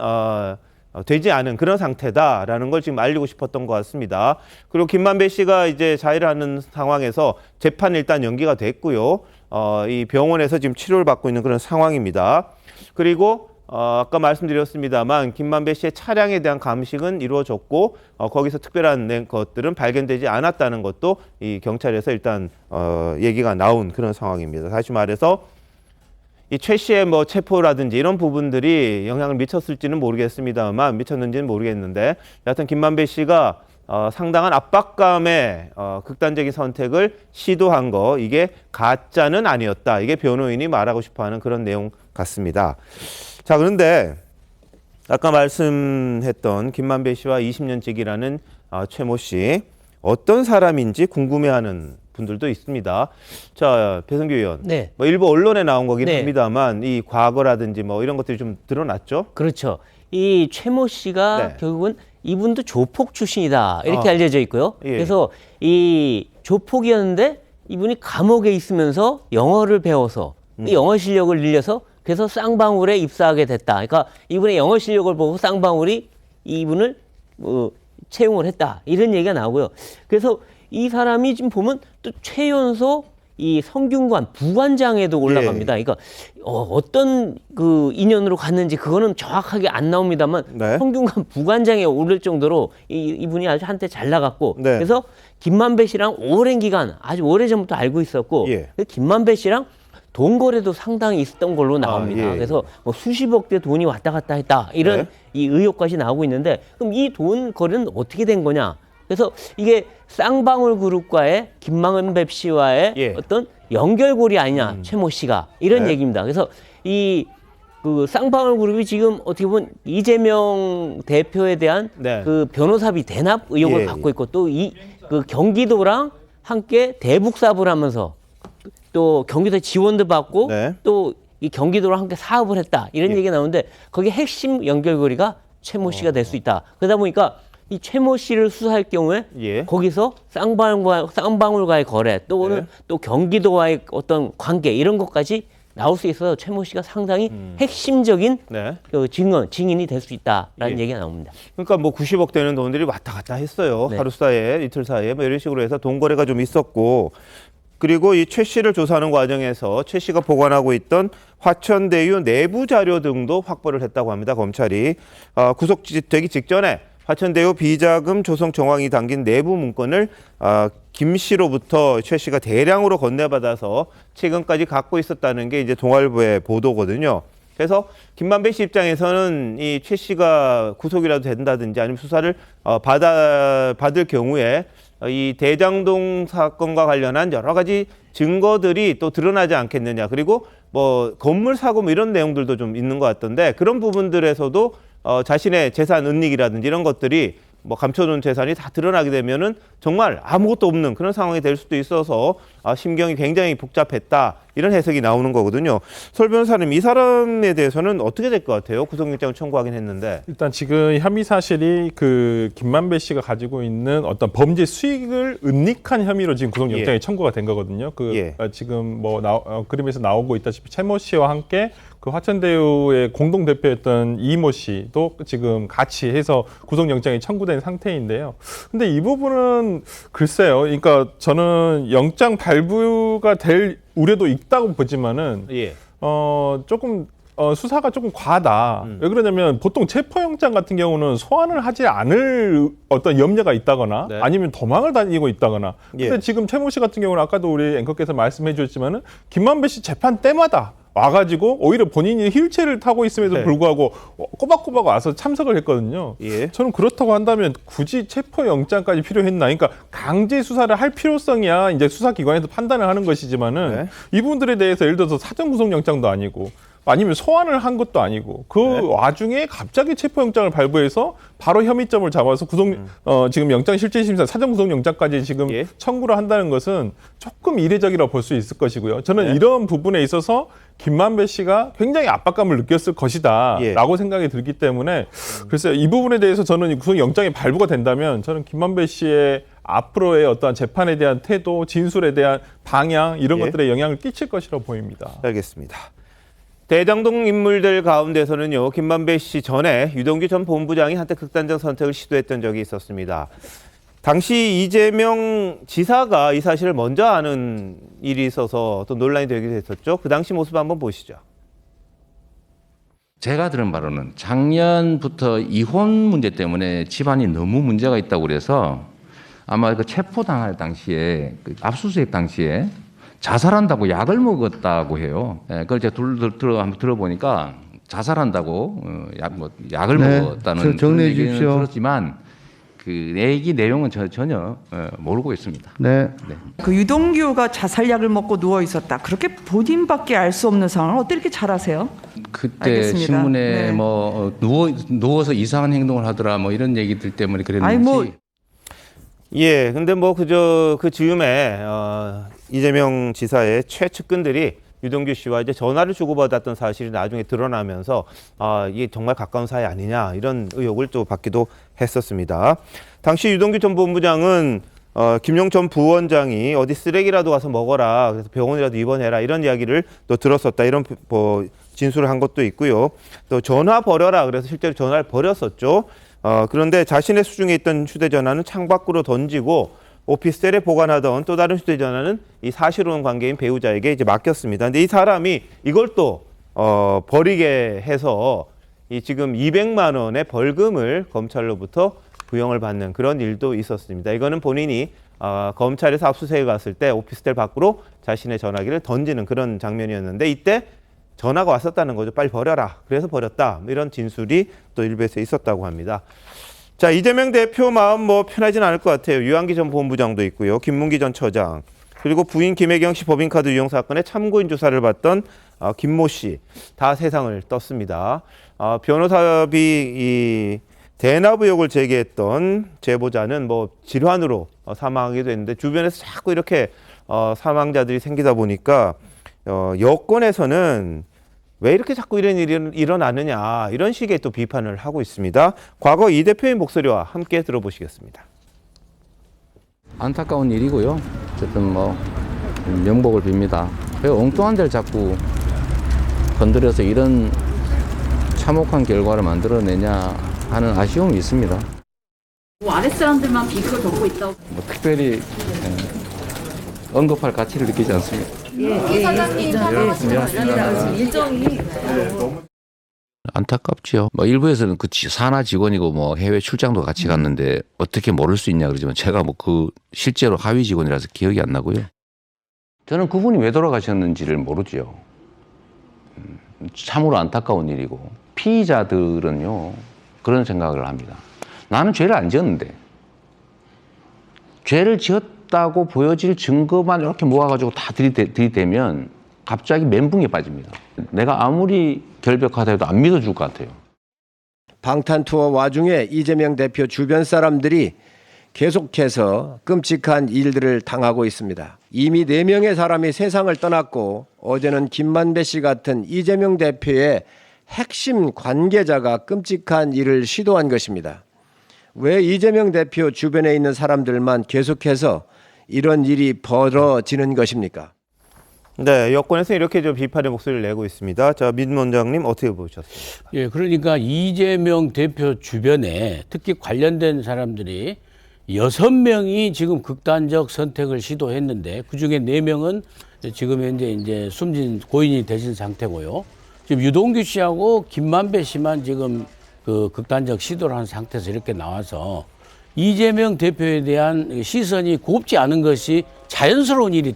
되지 않은 그런 상태다라는 걸 지금 알리고 싶었던 것 같습니다. 그리고 김만배 씨가 이제 자해를 하는 상황에서 재판이 일단 연기가 됐고요. 이 병원에서 지금 치료를 받고 있는 그런 상황입니다. 그리고 아까 말씀드렸습니다만 김만배 씨의 차량에 대한 감식은 이루어졌고 거기서 특별한 것들은 발견되지 않았다는 것도 이 경찰에서 일단 얘기가 나온 그런 상황입니다. 다시 말해서 이 최 씨의 뭐 체포라든지 이런 부분들이 영향을 미쳤을지는 모르겠습니다만 미쳤는지는 모르겠는데 여하튼 김만배 씨가 상당한 압박감에 극단적인 선택을 시도한 거 이게 가짜는 아니었다. 이게 변호인이 말하고 싶어하는 그런 내용 같습니다. 자, 그런데 아까 말씀했던 김만배 씨와 20년직이라는 최모 씨 어떤 사람인지 궁금해하는 분들도 있습니다. 자, 배성규 의원, 뭐 일부 언론에 나온 거긴 합니다만 이 과거라든지 뭐 이런 것들이 좀 드러났죠? 그렇죠. 이 최모 씨가 결국은 이분도 조폭 출신이다 이렇게 알려져 있고요. 그래서 이 조폭이었는데 이분이 감옥에 있으면서 영어를 배워서 이 영어 실력을 늘려서 그래서 쌍방울에 입사하게 됐다. 그러니까 이분의 영어 실력을 보고 쌍방울이 이분을 채용을 했다. 이런 얘기가 나오고요. 그래서 이 사람이 지금 보면 또 최연소 이 성균관 부관장에도 올라갑니다. 그러니까 어떤 그 인연으로 갔는지 그거는 정확하게 안 나옵니다만 성균관 부관장에 오를 정도로 이분이 아주 한때 잘 나갔고 그래서 김만배 씨랑 오랜 기간 아주 오래전부터 알고 있었고 김만배 씨랑 돈 거래도 상당히 있었던 걸로 나옵니다. 그래서 뭐 수십억대 돈이 왔다 갔다 했다 이런 이 의혹까지 나오고 있는데 그럼 이 돈 거래는 어떻게 된 거냐? 그래서 이게 쌍방울 그룹과의 김만배 씨와의 어떤 연결고리 아니냐 최모 씨가 이런 얘기입니다. 그래서 이 그 쌍방울 그룹이 지금 어떻게 보면 이재명 대표에 대한 그 변호사비 대납 의혹을 받고 있고 또 이 그 경기도랑 함께 대북 사업을 하면서 또 경기도 지원도 받고 또 이 경기도랑 함께 사업을 했다 이런 얘기가 나오는데 거기 핵심 연결고리가 최모 씨가 될 수 있다. 그러다 보니까 이 최모 씨를 수사할 경우에 예. 거기서 쌍방울과의 거래 또는 네. 또 경기도와의 어떤 관계 이런 것까지 나올 수 있어서 최모 씨가 상당히 핵심적인 네. 그 증인이 될 수 있다라는 예. 얘기가 나옵니다. 그러니까 뭐 90억 되는 돈들이 왔다 갔다 했어요. 네. 하루 사이에, 이틀 사이에 뭐 이런 식으로 해서 돈 거래가 좀 있었고, 그리고 이 최 씨를 조사하는 과정에서 최 씨가 보관하고 있던 화천대유 내부 자료 등도 확보를 했다고 합니다. 검찰이 구속되기 직전에 화천대유 비자금 조성 정황이 담긴 내부 문건을 김 씨로부터 최 씨가 대량으로 건네받아서 최근까지 갖고 있었다는 게 이제 동아일보의 보도거든요. 그래서 김만배 씨 입장에서는 이 최 씨가 구속이라도 된다든지 아니면 수사를 받을 경우에 이 대장동 사건과 관련한 여러 가지 증거들이 또 드러나지 않겠느냐. 그리고 뭐 건물 사고 뭐 이런 내용들도 좀 있는 것 같던데 그런 부분들에서도 자신의 재산 은닉이라든지 이런 것들이 뭐 감춰둔 재산이 다 드러나게 되면은 정말 아무것도 없는 그런 상황이 될 수도 있어서 심경이 굉장히 복잡했다 이런 해석이 나오는 거거든요. 설 변호사님, 이 사람에 대해서는 어떻게 될 것 같아요? 구속영장을 청구하긴 했는데. 일단 지금 혐의 사실이 그 김만배 씨가 가지고 있는 어떤 범죄 수익을 은닉한 혐의로 지금 구속영장이 예. 청구가 된 거거든요. 예. 지금 뭐 그림에서 나오고 있다시피 최모 씨와 함께 그 화천대유의 공동 대표였던 이모 씨도 지금 같이 해서 구속영장이 청구된 상태인데요. 근데 이 부분은 글쎄요. 그러니까 저는 영장 발부가 될 우려도 있다고 보지만은 예. 조금 수사가 조금 과하다. 왜 그러냐면 보통 체포영장 같은 경우는 소환을 하지 않을 어떤 염려가 있다거나 네. 아니면 도망을 다니고 있다거나. 근데 예. 지금 최모 씨 같은 경우는 아까도 우리 앵커께서 말씀해 주셨지만은 김만배 씨 재판 때마다 와가지고 오히려 본인이 휠체어를 타고 있음에도 네. 불구하고 꼬박꼬박 와서 참석을 했거든요. 예. 저는 그렇다고 한다면 굳이 체포영장까지 필요했나? 그러니까 강제 수사를 할 필요성이야 이제 수사기관에서 판단을 하는 것이지만은 네. 이분들에 대해서 예를 들어서 사전구속영장도 아니고 아니면 소환을 한 것도 아니고 그 네. 와중에 갑자기 체포영장을 발부해서 바로 혐의점을 잡아서 지금 영장실질심사 사전구속영장까지 지금 예. 청구를 한다는 것은 조금 이례적이라고 볼 수 있을 것이고요. 저는 네. 이런 부분에 있어서 김만배 씨가 굉장히 압박감을 느꼈을 것이다 예. 라고 생각이 들기 때문에 글쎄요. 이 부분에 대해서 저는 구속영장이 발부가 된다면 저는 김만배 씨의 앞으로의 어떠한 재판에 대한 태도, 진술에 대한 방향 이런 예. 것들에 영향을 끼칠 것이라고 보입니다. 알겠습니다. 대장동 인물들 가운데서는요, 김만배 씨 전에 유동규 전 본부장이 한때 극단적 선택을 시도했던 적이 있었습니다. 당시 이재명 지사가 이 사실을 먼저 아는 일이 있어서 또 논란이 되기도 했었죠. 그 당시 모습 한번 보시죠. 제가 들은 바로는 작년부터 이혼 문제 때문에 집안이 너무 문제가 있다고 그래서 아마 그 체포당할 당시에 그 압수수색 당시에 자살한다고 약을 먹었다고 해요. 예, 그걸 제가 한번 들어보니까 자살한다고 약을 네, 먹었다는 정리해 얘기는 주십시오. 들었지만 그 얘기 내용은 전혀 모르고 있습니다. 네. 그 유동규가 자살약을 먹고 누워 있었다. 그렇게 본인밖에 알 수 없는 상황을 어떻게 이렇게 잘 아세요? 그때 알겠습니다. 신문에 네. 뭐 누워서 이상한 행동을 하더라 뭐 이런 얘기들 때문에 그랬는지. 아니 뭐 예, 근데 뭐 그저 그 즈음에 이재명 지사의 최측근들이 유동규 씨와 이제 전화를 주고받았던 사실이 나중에 드러나면서 이게 정말 가까운 사이 아니냐 이런 의혹을 또 받기도 했었습니다. 당시 유동규 전 본부장은 김용 전 부원장이 어디 쓰레기라도 가서 먹어라, 그래서 병원이라도 입원해라 이런 이야기를 또 들었었다 이런 뭐 진술을 한 것도 있고요. 또 전화 버려라, 그래서 실제로 전화를 버렸었죠. 그런데 자신의 수중에 있던 휴대전화는 창밖으로 던지고 오피스텔에 보관하던 또 다른 휴대전화는 이 사실혼 관계인 배우자에게 이제 맡겼습니다. 근데 이 사람이 이걸 또 버리게 해서 이 지금 200만 원의 벌금을 검찰로부터 부영을 받는 그런 일도 있었습니다. 이거는 본인이 검찰에서 압수수색에 갔을 때 오피스텔 밖으로 자신의 전화기를 던지는 그런 장면이었는데 이때 전화가 왔었다는 거죠. 빨리 버려라. 그래서 버렸다. 이런 진술이 또 일부에서 있었다고 합니다. 자, 이재명 대표 마음 뭐 편하진 않을 것 같아요. 유한기 전 본부장도 있고요. 김문기 전 처장. 그리고 부인 김혜경 씨 법인카드 유용 사건의 참고인 조사를 받던 김모 씨. 다 세상을 떴습니다. 변호사비 이 대납 의혹을 제기했던 제보자는 뭐 질환으로 사망하기도 했는데 주변에서 자꾸 이렇게 사망자들이 생기다 보니까 여권에서는 왜 이렇게 자꾸 이런 일이 일어나느냐 이런 식의 또 비판을 하고 있습니다. 과거 이 대표의 목소리와 함께 들어보시겠습니다. 안타까운 일이고요. 어쨌든 뭐 명복을 빕니다. 왜 엉뚱한 데를 자꾸 건드려서 이런 참혹한 결과를 만들어내냐 하는 아쉬움이 있습니다. 뭐 아랫사람들만 비극을 겪고 있다고. 뭐 특별히 언급할 가치를 느끼지 않습니다. 사장님 관련해서 일정이 안타깝지요. 뭐 일부에서는 그 산하 직원이고 뭐 해외 출장도 같이 갔는데 어떻게 모를 수 있냐 그러지만 제가 뭐 그 실제로 하위 직원이라서 기억이 안 나고요. 저는 그분이 왜 돌아가셨는지를 모르죠. 참으로 안타까운 일이고 피의자들은요 그런 생각을 합니다. 나는 죄를 안 지었는데 죄를 지었다고 보여질 증거만 이렇게 모아가지고 다 들이대면 갑자기 멘붕에 빠집니다. 내가 아무리 결백하다 해도 안 믿어줄 것 같아요. 방탄 투어 와중에 이재명 대표 주변 사람들이 계속해서 끔찍한 일들을 당하고 있습니다. 이미 4명의 사람이 세상을 떠났고 어제는 김만배 씨 같은 이재명 대표의 핵심 관계자가 끔찍한 일을 시도한 것입니다. 왜 이재명 대표 주변에 있는 사람들만 계속해서 이런 일이 벌어지는 것입니까? 네, 여권에서 이렇게 좀 비판의 목소리를 내고 있습니다. 자, 민 원장님 어떻게 보셨습니까? 예, 그러니까 이재명 대표 주변에 특히 관련된 사람들이 6명이 지금 극단적 선택을 시도했는데 그중에 4명은 지금 현재 이제 숨진 고인이 되신 상태고요. 지금 유동규 씨하고 김만배 씨만 지금 그 극단적 시도를 한 상태에서 이렇게 나와서 이재명 대표에 대한 시선이 곱지 않은 것이 자연스러운 일이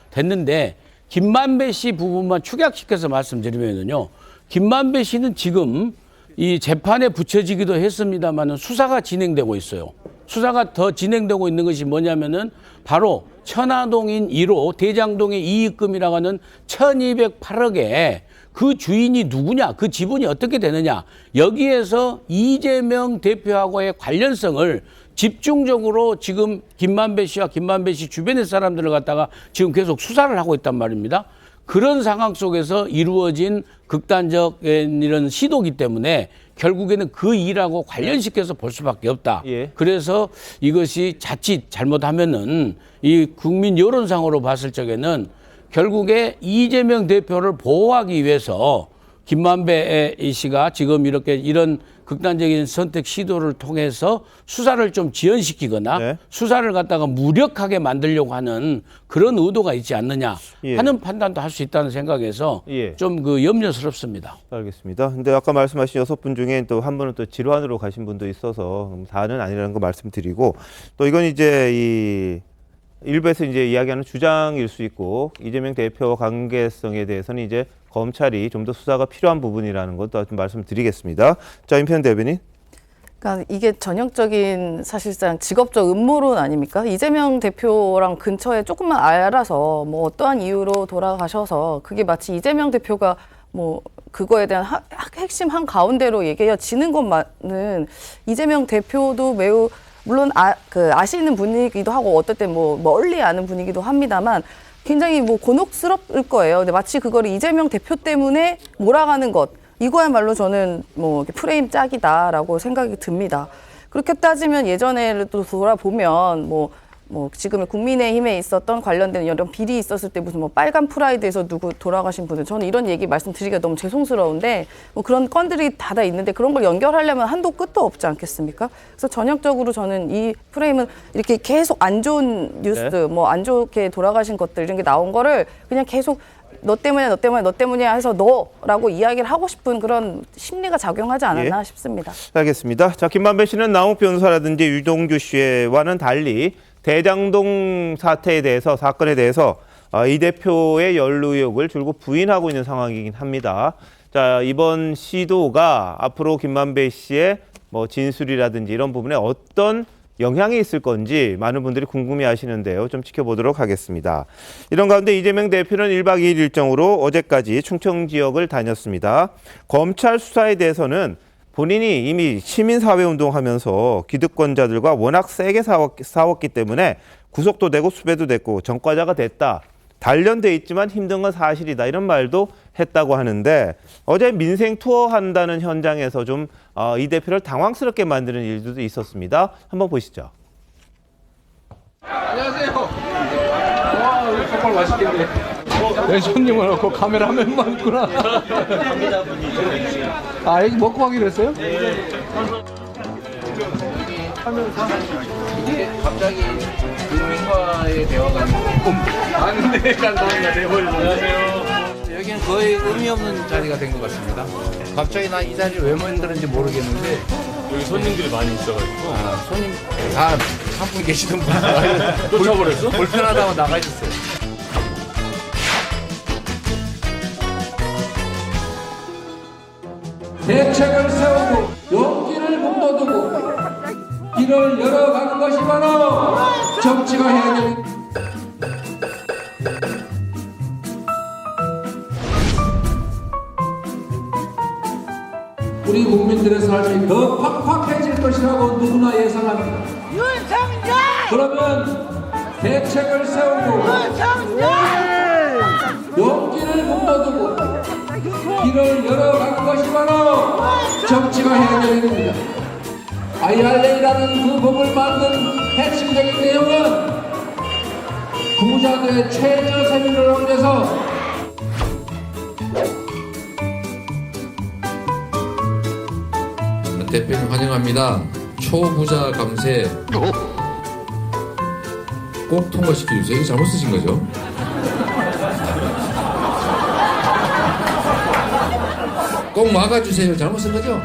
됐는데 김만배 씨 부분만 축약시켜서 말씀드리면요. 김만배 씨는 지금 이 재판에 붙여지기도 했습니다만 수사가 진행되고 있어요. 수사가 더 진행되고 있는 것이 뭐냐면은 바로 천화동인 1호 대장동의 이익금이라고 하는 1208억에 그 주인이 누구냐, 그 지분이 어떻게 되느냐, 여기에서 이재명 대표하고의 관련성을 집중적으로 지금 김만배 씨와 김만배 씨 주변의 사람들을 갖다가 지금 계속 수사를 하고 있단 말입니다. 그런 상황 속에서 이루어진 극단적 이런 시도기 때문에 결국에는 그 일하고 관련시켜서 볼 수밖에 없다. 예. 그래서 이것이 자칫 잘못하면은 이 국민 여론상으로 봤을 적에는 결국에 이재명 대표를 보호하기 위해서 김만배 씨가 지금 이렇게 이런 극단적인 선택 시도를 통해서 수사를 좀 지연시키거나 네. 수사를 갖다가 무력하게 만들려고 하는 그런 의도가 있지 않느냐 하는 판단도 할 수 있다는 생각에서 좀 그 염려스럽습니다. 알겠습니다. 근데 아까 말씀하신 6분 중에 또 한 분은 또 질환으로 가신 분도 있어서 다는 아니라는 거 말씀드리고 또 이건 이제 일부에서 이제 이야기하는 주장일 수 있고 이재명 대표와 관계성에 대해서는 이제 검찰이 좀 더 수사가 필요한 부분이라는 것도 좀 말씀드리겠습니다. 자, 임평 대변인. 그러니까 이게 전형적인 사실상 직업적 음모론 아닙니까? 이재명 대표랑 근처에 조금만 알아서 뭐 어떠한 이유로 돌아가셔서 그게 마치 이재명 대표가 뭐 그거에 대한 핵심 한 가운데로 얘기해지는 것만은 이재명 대표도 매우 물론 아시는 분이기도 하고 어떨 때 뭐 멀리 아는 분이기도 합니다만 굉장히 뭐 곤혹스러울 거예요. 근데 마치 그거를 이재명 대표 때문에 몰아가는 것 이거야말로 저는 뭐 프레임 짝이다라고 생각이 듭니다. 그렇게 따지면 예전에 또 돌아보면 뭐 지금 국민의힘에 있었던 관련된 이런 비리 있었을 때 무슨 뭐 빨간 프라이드에서 누구 돌아가신 분들 저는 이런 얘기 말씀드리기가 너무 죄송스러운데 뭐 그런 건들이 다다 있는데 그런 걸 연결하려면 한도 끝도 없지 않겠습니까? 그래서 전형적으로 저는 이 프레임은 이렇게 계속 안 좋은 뉴스 뭐 안 좋게 돌아가신 것들 이런 게 나온 거를 그냥 계속 너 때문이야 해서 너라고 이야기를 하고 싶은 그런 심리가 작용하지 않았나 싶습니다. 알겠습니다. 자, 김만배 씨는 남욱 변호사라든지 유동규 씨와는 달리 대장동 사건에 대해서 이 대표의 연루 의혹을 줄곧 부인하고 있는 상황이긴 합니다. 자, 이번 시도가 앞으로 김만배 씨의 뭐 진술이라든지 이런 부분에 어떤 영향이 있을 건지 많은 분들이 궁금해하시는데요. 좀 지켜보도록 하겠습니다. 이런 가운데 이재명 대표는 1박 2일 일정으로 어제까지 충청 지역을 다녔습니다. 검찰 수사에 대해서는 본인이 이미 시민사회운동하면서 기득권자들과 워낙 세게 싸웠기 때문에 구속도 되고 수배도 됐고 전과자가 됐다. 단련돼 있지만 힘든 건 사실이다 이런 말도 했다고 하는데 어제 민생 투어 한다는 현장에서 좀 이 대표를 당황스럽게 만드는 일들도 있었습니다. 한번 보시죠. 안녕하세요. 와, 여기 정말 맛있겠네. 내 손님을 놓고 카메라맨만 있구나. 아, 여기 먹고 가기로 했어요? 이게 갑자기 국민과의 대화가 안내 간다니까 돼버리고. 안녕하세요. 여기는 거의 의미 없는 자리가 된 것 같습니다. 갑자기 나 이 자리를 왜 만들었는지 모르겠는데 여기 손님들이 많이 있어가지고 손님 다 한 분 계시던 분들 쫓아버렸어? 불편하다고 나가셨어요. 대책을 세우고 용기를 북돋우고 길을 열어가는 것이 바로 정치가 해야 되는. 우리 국민들의 삶이 더 팍팍해질 것이라고 누구나 예상합니다. 윤석열! 그러면 대책을 세우고 용기를 북돋우고 길을 열어가는 것이 바로 정치가 해야 되는 겁니다. IRA라는 그 법을 만든 핵심적인 내용은 부자들의 최저 세율을 올려서 대표님 환영합니다. 초부자 감세 꼭 통과시켜주세요. 이거 잘못 쓰신 거죠? 꼭 막아주세요. 잘못 쓴 거죠?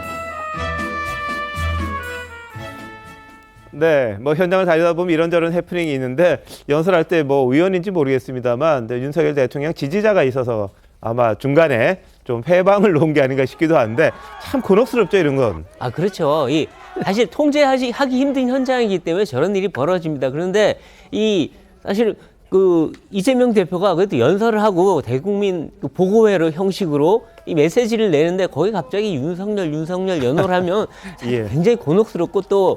네, 뭐 현장을 다니다 보면 이런저런 해프닝이 있는데 연설할 때 뭐 의원인지 모르겠습니다만 윤석열 대통령 지지자가 있어서 아마 중간에 좀 해방을 놓은 게 아닌가 싶기도 한데 참 곤혹스럽죠, 이런 건. 아, 그렇죠. 이 사실 통제하기 힘든 현장이기 때문에 저런 일이 벌어집니다. 그런데 이 사실 그 이재명 대표가 그래도 연설을 하고 대국민 보고회로 형식으로 이 메시지를 내는데 거기 갑자기 윤석열 연호를 하면 예. 굉장히 곤혹스럽고 또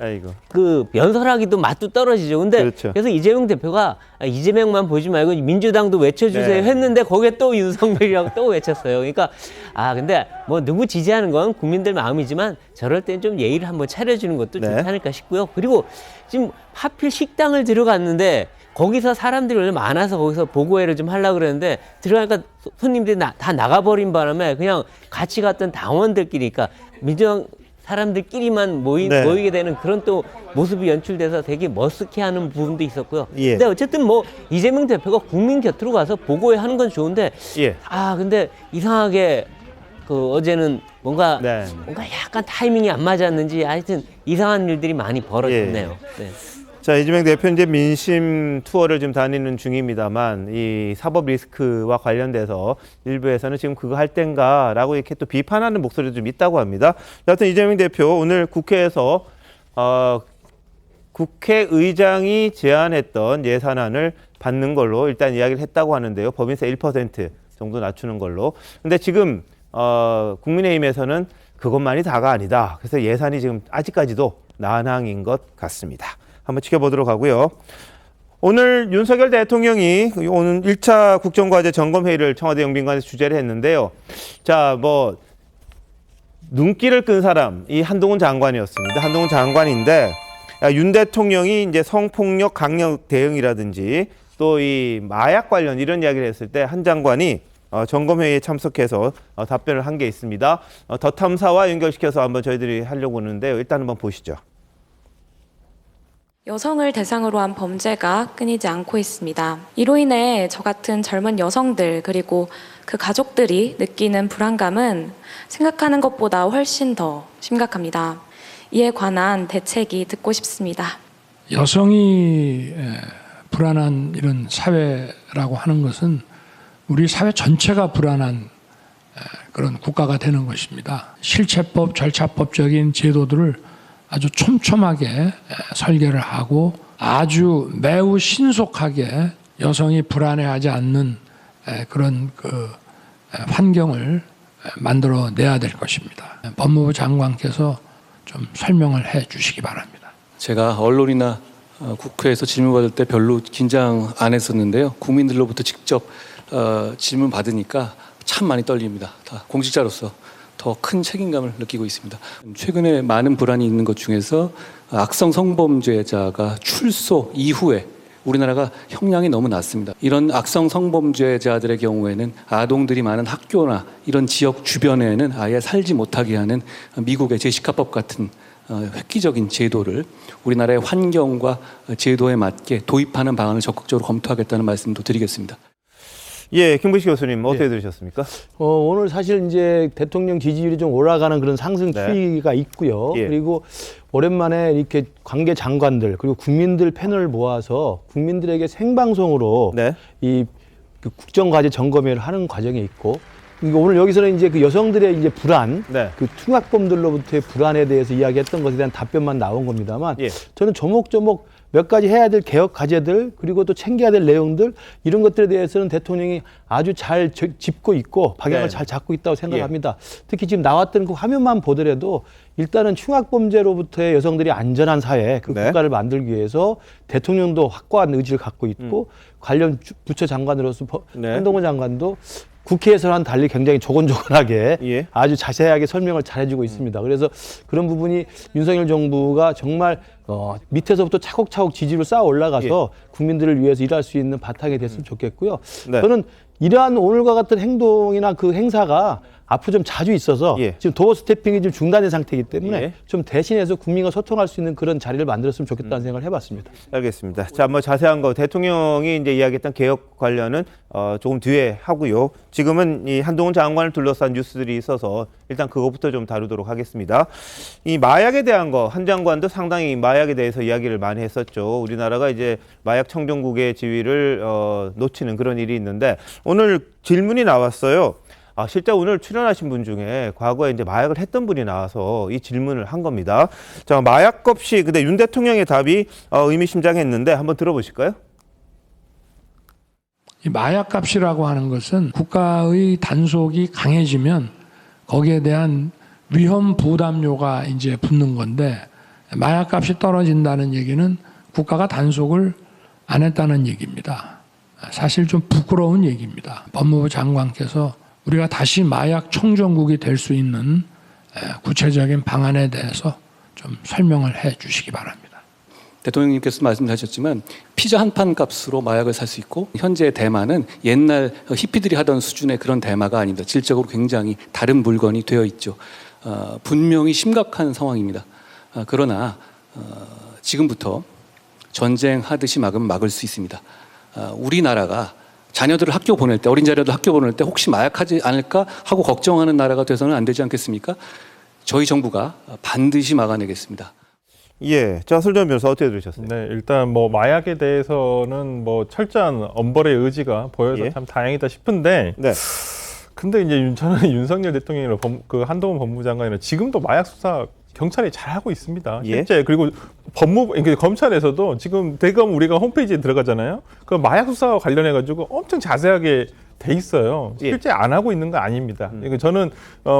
그 연설하기도 맛도 떨어지죠. 근데 그렇죠. 그래서 이재명 대표가 이재명만 보지 말고 민주당도 외쳐주세요 네. 했는데 거기에 또 윤석열이라고 또 외쳤어요. 그러니까 근데 뭐 누구 지지하는 건 국민들 마음이지만 저럴 땐 좀 예의를 한번 차려주는 것도 좋지 않을까 싶고요. 그리고 지금 하필 식당을 들어갔는데 거기서 사람들이 원래 많아서 거기서 보고회를 좀 하려고 그랬는데 들어가니까 손님들이 다 나가버린 바람에 그냥 같이 갔던 당원들끼리, 그러니까 민주당 사람들끼리만 모이게 되는 그런 또 모습이 연출돼서 되게 머쓱해하는 부분도 있었고요. 예. 근데 어쨌든 뭐 이재명 대표가 국민 곁으로 가서 보고회 하는 건 좋은데 근데 이상하게 그 어제는 뭔가 약간 타이밍이 안 맞았는지 하여튼 이상한 일들이 많이 벌어졌네요. 네. 자, 이재명 대표 이제 민심 투어를 좀 다니는 중입니다만 이 사법 리스크와 관련돼서 일부에서는 지금 그거 할 땐가라고 이렇게 또 비판하는 목소리도 좀 있다고 합니다. 여하튼 이재명 대표 오늘 국회에서 국회의장이 제안했던 예산안을 받는 걸로 일단 이야기를 했다고 하는데요. 법인세 1% 정도 낮추는 걸로. 근데 지금 국민의힘에서는 그것만이 다가 아니다. 그래서 예산이 지금 아직까지도 난항인 것 같습니다. 한번 지켜보도록 하고요. 오늘 윤석열 대통령이 오늘 1차 국정과제 점검회의를 청와대 영빈관에서 주재를 했는데요. 자, 뭐 눈길을 끈 사람 이 한동훈 장관이었습니다. 한동훈 장관인데 윤 대통령이 이제 성폭력 강력 대응이라든지 또 이 마약 관련 이런 이야기를 했을 때 한 장관이 점검회의에 참석해서 답변을 한 게 있습니다. 더 탐사와 연결시켜서 한번 저희들이 하려고 하는데요. 일단 한번 보시죠. 여성을 대상으로 한 범죄가 끊이지 않고 있습니다. 이로 인해 저 같은 젊은 여성들 그리고 그 가족들이 느끼는 불안감은 생각하는 것보다 훨씬 더 심각합니다. 이에 관한 대책이 듣고 싶습니다. 여성이 불안한 이런 사회라고 하는 것은 우리 사회 전체가 불안한 그런 국가가 되는 것입니다. 실체법, 절차법적인 제도들을 아주 촘촘하게 설계를 하고 아주 매우 신속하게 여성이 불안해하지 않는 그런 그 환경을 만들어내야 될 것입니다. 법무부 장관께서 좀 설명을 해 주시기 바랍니다. 제가 언론이나 국회에서 질문받을 때 별로 긴장 안 했었는데요. 국민들로부터 직접 질문 받으니까 참 많이 떨립니다. 다 공직자로서 더 큰 책임감을 느끼고 있습니다. 최근에 많은 불안이 있는 것 중에서 악성 성범죄자가 출소 이후에 우리나라가 형량이 너무 낮습니다. 이런 악성 성범죄자들의 경우에는 아동들이 많은 학교나 이런 지역 주변에는 아예 살지 못하게 하는 미국의 제시카법 같은 획기적인 제도를 우리나라의 환경과 제도에 맞게 도입하는 방안을 적극적으로 검토하겠다는 말씀도 드리겠습니다. 예, 김부식 교수님 어떻게 들으셨습니까? 오늘 사실 이제 대통령 지지율이 좀 올라가는 그런 상승 추이가 있고요. 예. 그리고 오랜만에 이렇게 관계 장관들 그리고 국민들 패널을 모아서 국민들에게 생방송으로 이 그 국정과제 점검회를 하는 과정이 있고, 그러니까 오늘 여기서는 이제 그 여성들의 이제 불안, 그 흉악범들로부터의 불안에 대해서 이야기했던 것에 대한 답변만 나온 겁니다만, 저는 조목조목 몇 가지 해야 될 개혁 과제들 그리고 또 챙겨야 될 내용들 이런 것들에 대해서는 대통령이 아주 잘 짚고 있고 방향을 잘 잡고 있다고 생각합니다. 특히 지금 나왔던 그 화면만 보더라도 일단은 흉악범죄로부터의 여성들이 안전한 사회, 그 국가를 만들기 위해서 대통령도 확고한 의지를 갖고 있고 관련 부처 장관으로서 한동훈 장관도 국회에서와는 달리 굉장히 조곤조곤하게 아주 자세하게 설명을 잘해주고 있습니다. 그래서 그런 부분이 윤석열 정부가 정말 밑에서부터 차곡차곡 지지를 쌓아 올라가서 국민들을 위해서 일할 수 있는 바탕이 됐으면 좋겠고요. 저는 이러한 오늘과 같은 행동이나 그 행사가 앞으로 좀 자주 있어서 지금 도어 스태핑이 좀 중단된 상태이기 때문에 좀 대신해서 국민과 소통할 수 있는 그런 자리를 만들었으면 좋겠다는 생각을 해봤습니다. 알겠습니다. 자, 뭐 자세한 거 대통령이 이제 이야기했던 개혁 관련은 조금 뒤에 하고요. 지금은 이 한동훈 장관을 둘러싼 뉴스들이 있어서 일단 그것부터 좀 다루도록 하겠습니다. 이 마약에 대한 거 한 장관도 상당히 마약에 대해서 이야기를 많이 했었죠. 우리나라가 이제 마약 청정국의 지위를 놓치는 그런 일이 있는데 오늘 질문이 나왔어요. 실제 오늘 출연하신 분 중에 과거에 이제 마약을 했던 분이 나와서 이 질문을 한 겁니다. 자, 마약 없이 근데 윤 대통령의 답이 의미심장했는데 한번 들어보실까요? 이 마약값이라고 하는 것은 국가의 단속이 강해지면 거기에 대한 위험 부담료가 이제 붙는 건데, 마약값이 떨어진다는 얘기는 국가가 단속을 안 했다는 얘기입니다. 사실 좀 부끄러운 얘기입니다. 법무부 장관께서 우리가 다시 마약 청정국이 될 수 있는 구체적인 방안에 대해서 좀 설명을 해 주시기 바랍니다. 대통령님께서 말씀하셨지만 피자 한 판 값으로 마약을 살 수 있고, 현재 대마는 옛날 히피들이 하던 수준의 그런 대마가 아닙니다. 질적으로 굉장히 다른 물건이 되어 있죠. 분명히 심각한 상황입니다. 그러나 지금부터 전쟁하듯이 막으면 막을 수 있습니다. 우리나라가 자녀들을 학교 보낼 때, 어린 자녀들 학교 보낼 때 혹시 마약하지 않을까 하고 걱정하는 나라가 돼서는 안 되지 않겠습니까? 저희 정부가 반드시 막아내겠습니다. 예, 자, 설정 변호사 어떻게 들으셨어요? 네, 일단 뭐 마약에 대해서는 뭐 철저한 엄벌의 의지가 보여서 참 다행이다 싶은데, 근데 이제 저는 윤석열 대통령이나 그 한동훈 법무부 장관이나 지금도 마약 수사 경찰이 잘 하고 있습니다. 실제 그리고 그러니까 검찰에서도 지금 대검 우리가 홈페이지에 들어가잖아요. 그 마약 수사와 관련해 가지고 엄청 자세하게 돼 있어요. 실제 안 하고 있는 거 아닙니다. 그러니까 저는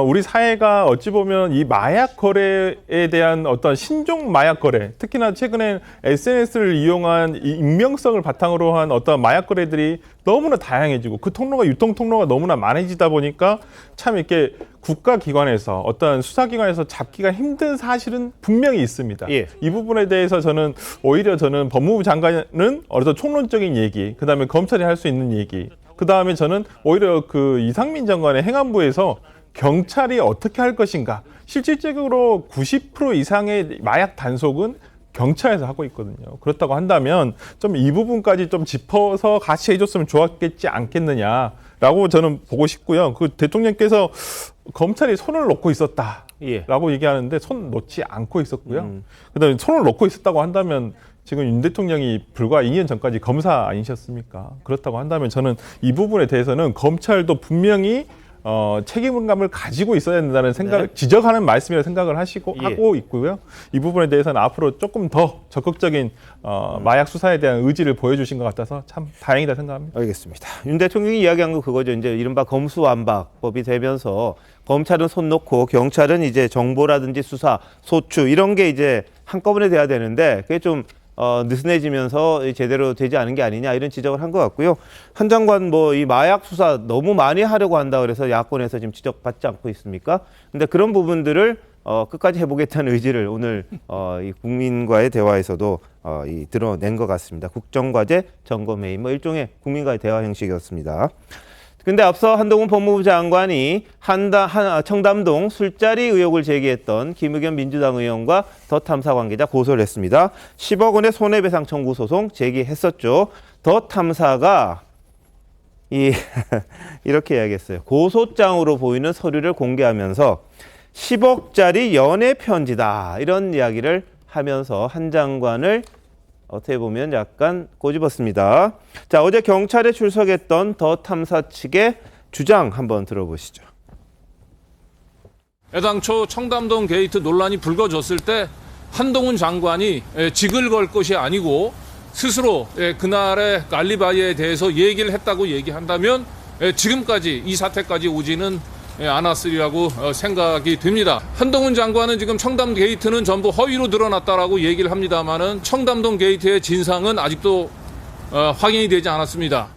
우리 사회가 어찌 보면 이 마약 거래에 대한 어떤 신종 마약 거래, 특히나 최근에 SNS를 이용한 이 익명성을 바탕으로 한 어떤 마약 거래들이 너무나 다양해지고 그 통로가 유통 통로가 너무나 많아지다 보니까 참 이렇게 국가기관에서 어떤 수사기관에서 잡기가 힘든 사실은 분명히 있습니다. 이 부분에 대해서 저는 오히려 법무부 장관은 어떤 총론적인 얘기, 그다음에 검찰이 할 수 있는 얘기, 그 다음에 저는 오히려 그 이상민 장관의 행안부에서 경찰이 어떻게 할 것인가. 실질적으로 90% 이상의 마약 단속은 경찰에서 하고 있거든요. 그렇다고 한다면 좀 이 부분까지 좀 짚어서 같이 해줬으면 좋았겠지 않겠느냐라고 저는 보고 싶고요. 그 대통령께서 검찰이 손을 놓고 있었다라고 얘기하는데 손 놓지 않고 있었고요. 그다음에 손을 놓고 있었다고 한다면 지금 윤 대통령이 불과 2년 전까지 검사 아니셨습니까? 그렇다고 한다면 저는 이 부분에 대해서는 검찰도 분명히 책임감을 가지고 있어야 된다는 생각, 지적하는 말씀이라고 생각을 하고 있고요. 이 부분에 대해서는 앞으로 조금 더 적극적인 마약 수사에 대한 의지를 보여주신 것 같아서 참 다행이다 생각합니다. 알겠습니다. 윤 대통령이 이야기한 거 그거죠. 이제 이른바 검수완박법이 되면서 검찰은 손 놓고 경찰은 이제 정보라든지 수사, 소추 이런 게 이제 한꺼번에 돼야 되는데 그게 좀 느슨해지면서 제대로 되지 않은 게 아니냐 이런 지적을 한 것 같고요. 한 장관 뭐 이 마약 수사 너무 많이 하려고 한다 그래서 야권에서 지금 지적받지 않고 있습니까? 근데 그런 부분들을 끝까지 해보겠다는 의지를 오늘 이 국민과의 대화에서도 드러낸 것 같습니다. 국정과제 점검회의 뭐 일종의 국민과의 대화 형식이었습니다. 근데 앞서 한동훈 법무부 장관이 청담동 술자리 의혹을 제기했던 김의겸 민주당 의원과 더 탐사 관계자 고소를 했습니다. 10억 원의 손해배상 청구 소송 제기했었죠. 더 탐사가 이렇게 이야기했어요. 고소장으로 보이는 서류를 공개하면서 10억짜리 연애 편지다 이런 이야기를 하면서 한 장관을 어떻게 보면 약간 꼬집었습니다. 자, 어제 경찰에 출석했던 더 탐사 측의 주장 한번 들어보시죠. 애당초 청담동 게이트 논란이 불거졌을 때 한동훈 장관이 직을 걸 것이 아니고 스스로 그날의 알리바이에 대해서 얘기를 했다고 얘기한다면 지금까지 이 사태까지 오지는 않았으리라고 생각이 됩니다. 한동훈 장관은 지금 청담 게이트는 전부 허위로 드러났다라고 얘기를 합니다만은 청담동 게이트의 진상은 아직도 확인이 되지 않았습니다.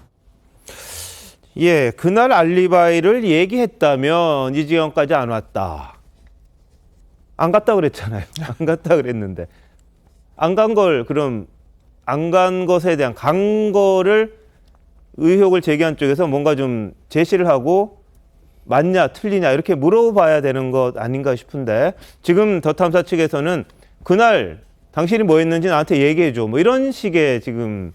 예, 그날 알리바이를 얘기했다면 이 지경까지 안 왔다. 안 갔다 그랬잖아요. 안 갔다 그랬는데 안 간 걸 그럼 안 간 것에 대한 간 거를 의혹을 제기한 쪽에서 뭔가 좀 제시를 하고 맞냐 틀리냐 이렇게 물어봐야 되는 것 아닌가 싶은데 지금 더 탐사 측에서는 그날 당신이 뭐 했는지 나한테 얘기해줘 뭐 이런 식의 지금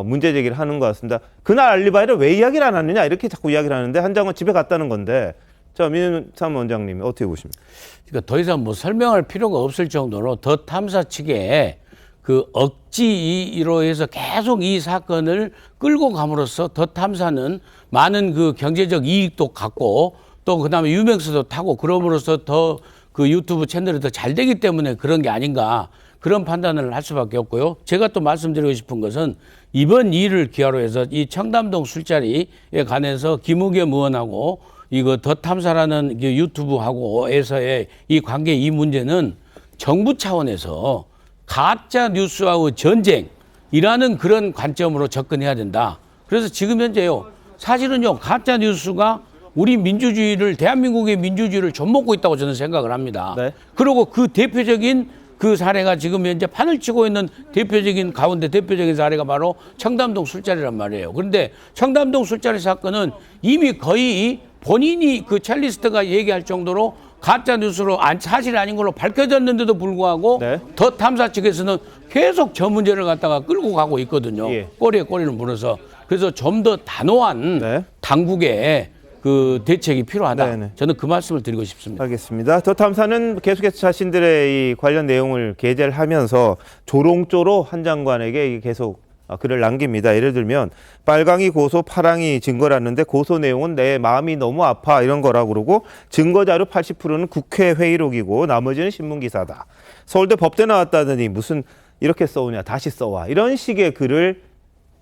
문제 제기를 하는 것 같습니다. 그날 알리바이를 왜 이야기를 안 하느냐 이렇게 자꾸 이야기를 하는데 한 장관 집에 갔다는 건데 자 민삼 원장님 어떻게 보십니까? 그러니까 더 이상 뭐 설명할 필요가 없을 정도로 더 탐사 측에 그 억지로 해서 계속 이 사건을 끌고 감으로써 더 탐사는 많은 그 경제적 이익도 갖고 또 그다음에 유명세도 타고 그럼으로써 더 그 유튜브 채널이 더 잘 되기 때문에 그런 게 아닌가 그런 판단을 할 수밖에 없고요. 제가 또 말씀드리고 싶은 것은 이번 일을 기하로 해서 이 청담동 술자리에 관해서 김의겸 의원하고 이거 더 탐사라는 유튜브하고에서의 이 관계 이 문제는 정부 차원에서 가짜 뉴스와의 전쟁이라는 그런 관점으로 접근해야 된다. 그래서 지금 현재요. 사실은요. 가짜 뉴스가 우리 민주주의를 대한민국의 민주주의를 좀먹고 있다고 저는 생각을 합니다. 네. 그리고 그 대표적인 그 사례가 지금 현재 판을 치고 있는 대표적인 가운데 대표적인 사례가 바로 청담동 술자리란 말이에요. 그런데 청담동 술자리 사건은 이미 거의 본인이 그 첼리스트가 얘기할 정도로 가짜 뉴스로 사실 아닌 걸로 밝혀졌는데도 불구하고 네. 더 탐사 측에서는 계속 저 문제를 갖다가 끌고 가고 있거든요. 예. 꼬리에 꼬리를 물어서. 그래서 좀 더 단호한 네. 당국의 그 대책이 필요하다. 네네. 저는 그 말씀을 드리고 싶습니다. 알겠습니다. 더 탐사는 계속해서 자신들의 이 관련 내용을 게재를 하면서 조롱조로 한 장관에게 계속 글을 남깁니다. 예를 들면 빨강이 고소, 파랑이 증거라는데 고소 내용은 내 마음이 너무 아파 이런 거라고 그러고 증거 자료 80%는 국회 회의록이고 나머지는 신문기사다. 서울대 법대 나왔다더니 무슨 이렇게 써오냐 다시 써와 이런 식의 글을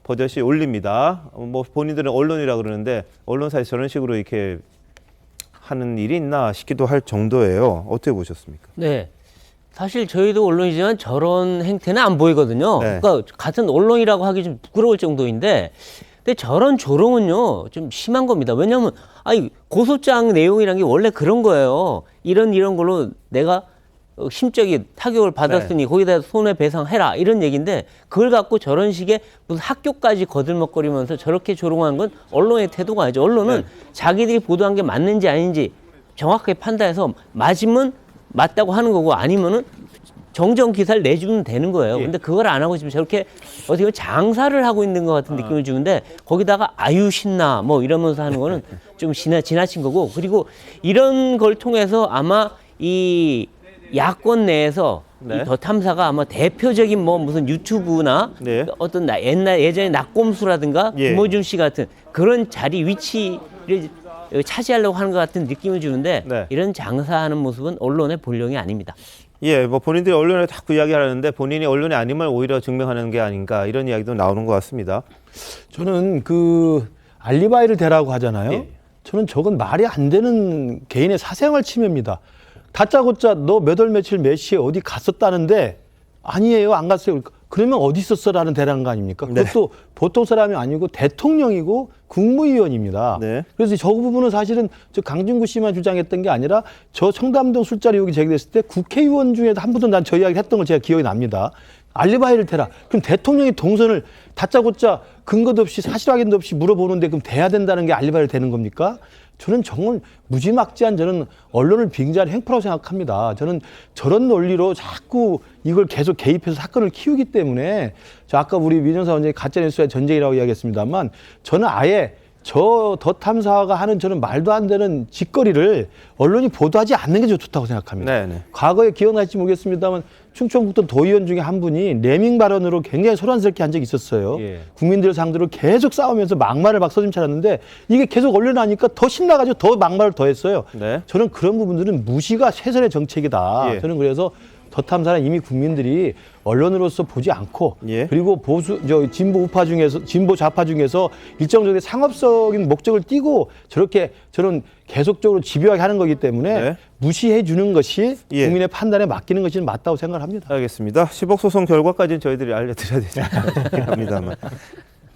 버젓이 올립니다. 뭐 본인들은 언론이라 그러는데 언론사에서 저런 식으로 이렇게 하는 일이 있나 싶기도 할 정도예요. 어떻게 보셨습니까? 네. 사실 저희도 언론이지만 저런 행태는 안 보이거든요. 네. 그러니까 같은 언론이라고 하기 좀 부끄러울 정도인데 근데 저런 조롱은요 좀 심한 겁니다. 왜냐하면 아니 고소장 내용이란 게 원래 그런 거예요. 이런 걸로 내가 심적인 타격을 받았으니 네. 거기다 손해배상해라 이런 얘기인데 그걸 갖고 저런 식의 무슨 학교까지 거들먹거리면서 저렇게 조롱하는 건 언론의 태도가 아니죠. 언론은 네. 자기들이 보도한 게 맞는지 아닌지 정확하게 판단해서 맞으면 맞다고 하는 거고 아니면은 정정 기사를 내주면 되는 거예요. 근데 그걸 안 하고 지금 저렇게 어떻게 보면 장사를 하고 있는 것 같은 느낌을 주는데 거기다가 아유 신나 뭐 이러면서 하는 거는 좀 지나친 거고 그리고 이런 걸 통해서 아마 이 야권 내에서 네. 더 탐사가 아마 대표적인 뭐 무슨 유튜브나 네. 어떤 예전에 낙곰수라든가 김호준 씨 같은 그런 자리 위치를 차지하려고 하는 것 같은 느낌을 주는데 네. 이런 장사하는 모습은 언론의 본령이 아닙니다. 예, 뭐 본인들이 언론에 자꾸 이야기하는데 본인이 언론이 아님을 오히려 증명하는 게 아닌가 이런 이야기도 나오는 것 같습니다. 저는 그 알리바이를 대라고 하잖아요. 예. 저는 저건 말이 안 되는 개인의 사생활 침해입니다. 다짜고짜 너 몇 월 며칠 몇 시에 어디 갔었다는데 아니에요 안 갔어요. 그러면 어디 있었어라는 대라는 거 아닙니까? 네. 그것도 보통 사람이 아니고 대통령이고 국무위원입니다. 네. 그래서 저 부분은 사실은 저 강진구 씨만 주장했던 게 아니라 저 청담동 술자리 의혹이 제기됐을 때 국회의원 중에도 한 분도 난 저 이야기 했던 걸 제가 기억이 납니다. 알리바이를 대라. 그럼 대통령이 동선을 다짜고짜 근거도 없이 사실 확인도 없이 물어보는데 그럼 돼야 된다는 게 알리바이를 대는 겁니까? 저는 정말 무지막지한 저는 언론을 빙자한 행포라고 생각합니다. 저는 저런 논리로 자꾸 이걸 계속 개입해서 사건을 키우기 때문에 저 아까 우리 민정사 원장이 가짜뉴스의 전쟁이라고 이야기했습니다만 저는 아예 저 더 탐사가 하는 저는 말도 안 되는 짓거리를 언론이 보도하지 않는 게 좋다고 생각합니다. 네네. 과거에 기억나실지 모르겠습니다만 충청북도 도의원 중에 한 분이 내밍 발언으로 굉장히 소란스럽게 한 적이 있었어요. 예. 국민들 상대로 계속 싸우면서 막말을 막 써좀 차렸는데 이게 계속 언론에 나니까 더 신나가지고 더 막말을 더 했어요. 네. 저는 그런 부분들은 무시가 최선의 정책이다. 예. 저는 그래서 더 탐사는 이미 국민들이 언론으로서 보지 않고 예. 그리고 진보 우파 중에서 진보 좌파 중에서 일정적인 상업적인 목적을 띠고 저런 계속적으로 집요하게 하는 거기 때문에 네. 무시해 주는 것이 예. 국민의 판단에 맡기는 것이 맞다고 생각을 합니다. 알겠습니다. 10억 소송 결과까지는 저희들이 알려드려야 되지 않을까 합니다만.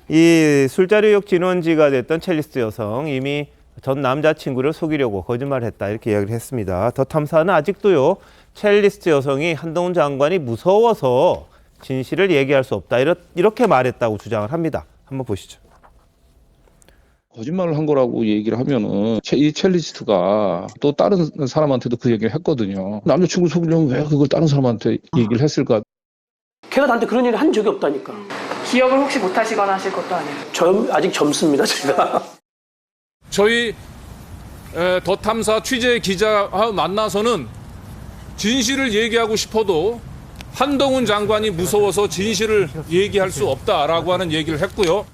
이 술자리 의혹 진원지가 됐던 첼리스트 여성 이미 전 남자친구를 속이려고 거짓말을 했다 이렇게 이야기를 했습니다. 더 탐사는 아직도요. 첼리스트 여성이 한동훈 장관이 무서워서 진실을 얘기할 수 없다 이렇게 말했다고 주장을 합니다. 한번 보시죠. 거짓말을 한 거라고 얘기를 하면은 이 첼리스트가 또 다른 사람한테도 그 얘기를 했거든요. 남자친구 속이려면 왜 그걸 다른 사람한테 얘기를 했을까? 걔가 나한테 그런 얘기를 한 적이 없다니까. 기억을 혹시 못 하시거나 하실 것도 아니에요. 아직 젊습니다, 제가. 저희 더 탐사 취재 기자와 만나서는 진실을 얘기하고 싶어도 한동훈 장관이 무서워서 진실을 얘기할 수 없다라고 하는 얘기를 했고요.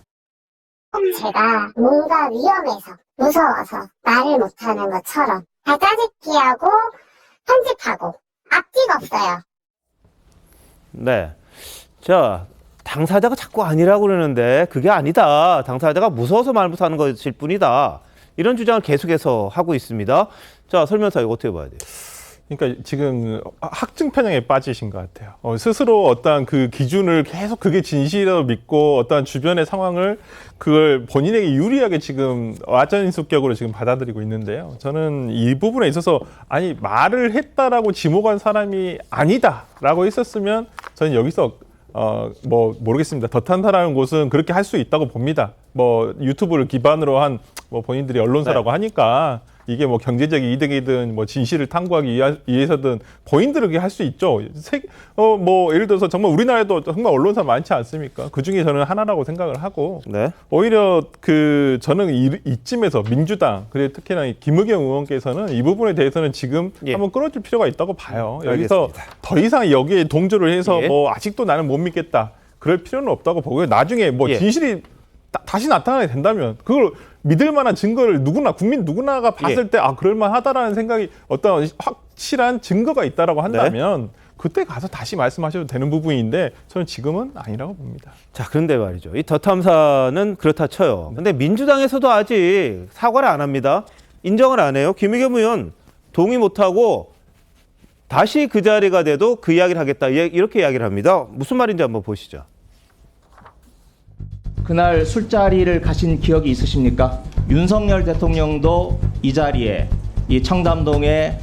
제가 뭔가 위험해서 무서워서 말을 못하는 것처럼 다 짜집기하고 편집하고 앞뒤가 없어요. 네. 자, 당사자가 자꾸 아니라고 그러는데 그게 아니다. 당사자가 무서워서 말 못하는 것일 뿐이다. 이런 주장을 계속해서 하고 있습니다. 자, 설명서 이거 어떻게 봐야 돼요? 그러니까 지금 학증 편향에 빠지신 것 같아요. 스스로 어떠한 그 기준을 계속 그게 진실이라고 믿고 어떠한 주변의 상황을 그걸 본인에게 유리하게 지금 와전인수격으로 지금 받아들이고 있는데요. 저는 이 부분에 있어서 아니 말을 했다라고 지목한 사람이 아니다라고 했었으면 저는 여기서 모르겠습니다. 더 탐사라는 곳은 그렇게 할 수 있다고 봅니다. 유튜브를 기반으로 한 본인들이 언론사라고 하니까 이게 경제적 이득이든 진실을 탐구하기 위해서든 본인들에게 할 수 있죠. 예를 들어서 정말 우리나라에도 정말 언론사 많지 않습니까? 그 중에 저는 하나라고 생각을 하고 네. 오히려 저는 이쯤에서 민주당 그리고 특히나 김의겸 의원께서는 이 부분에 대해서는 지금 한번 끊어줄 필요가 있다고 봐요. 여기서 알겠습니다. 더 이상 여기에 동조를 해서 예. 아직도 나는 못 믿겠다. 그럴 필요는 없다고 보고요. 나중에 진실이 다시 나타나게 된다면 그걸 믿을 만한 증거를 국민 누구나가 봤을 때 그럴만 하다라는 생각이 어떤 확실한 증거가 있다라고 한다면 그때 가서 다시 말씀하셔도 되는 부분인데 저는 지금은 아니라고 봅니다. 자, 그런데 말이죠. 이 더 탐사는 그렇다 쳐요. 근데 민주당에서도 아직 사과를 안 합니다. 인정을 안 해요. 김의겸 의원 동의 못하고 다시 그 자리가 돼도 그 이야기를 하겠다. 이렇게 이야기를 합니다. 무슨 말인지 한번 보시죠. 그날 술자리를 가신 기억이 있으십니까? 윤석열 대통령도 이 자리에 이 청담동의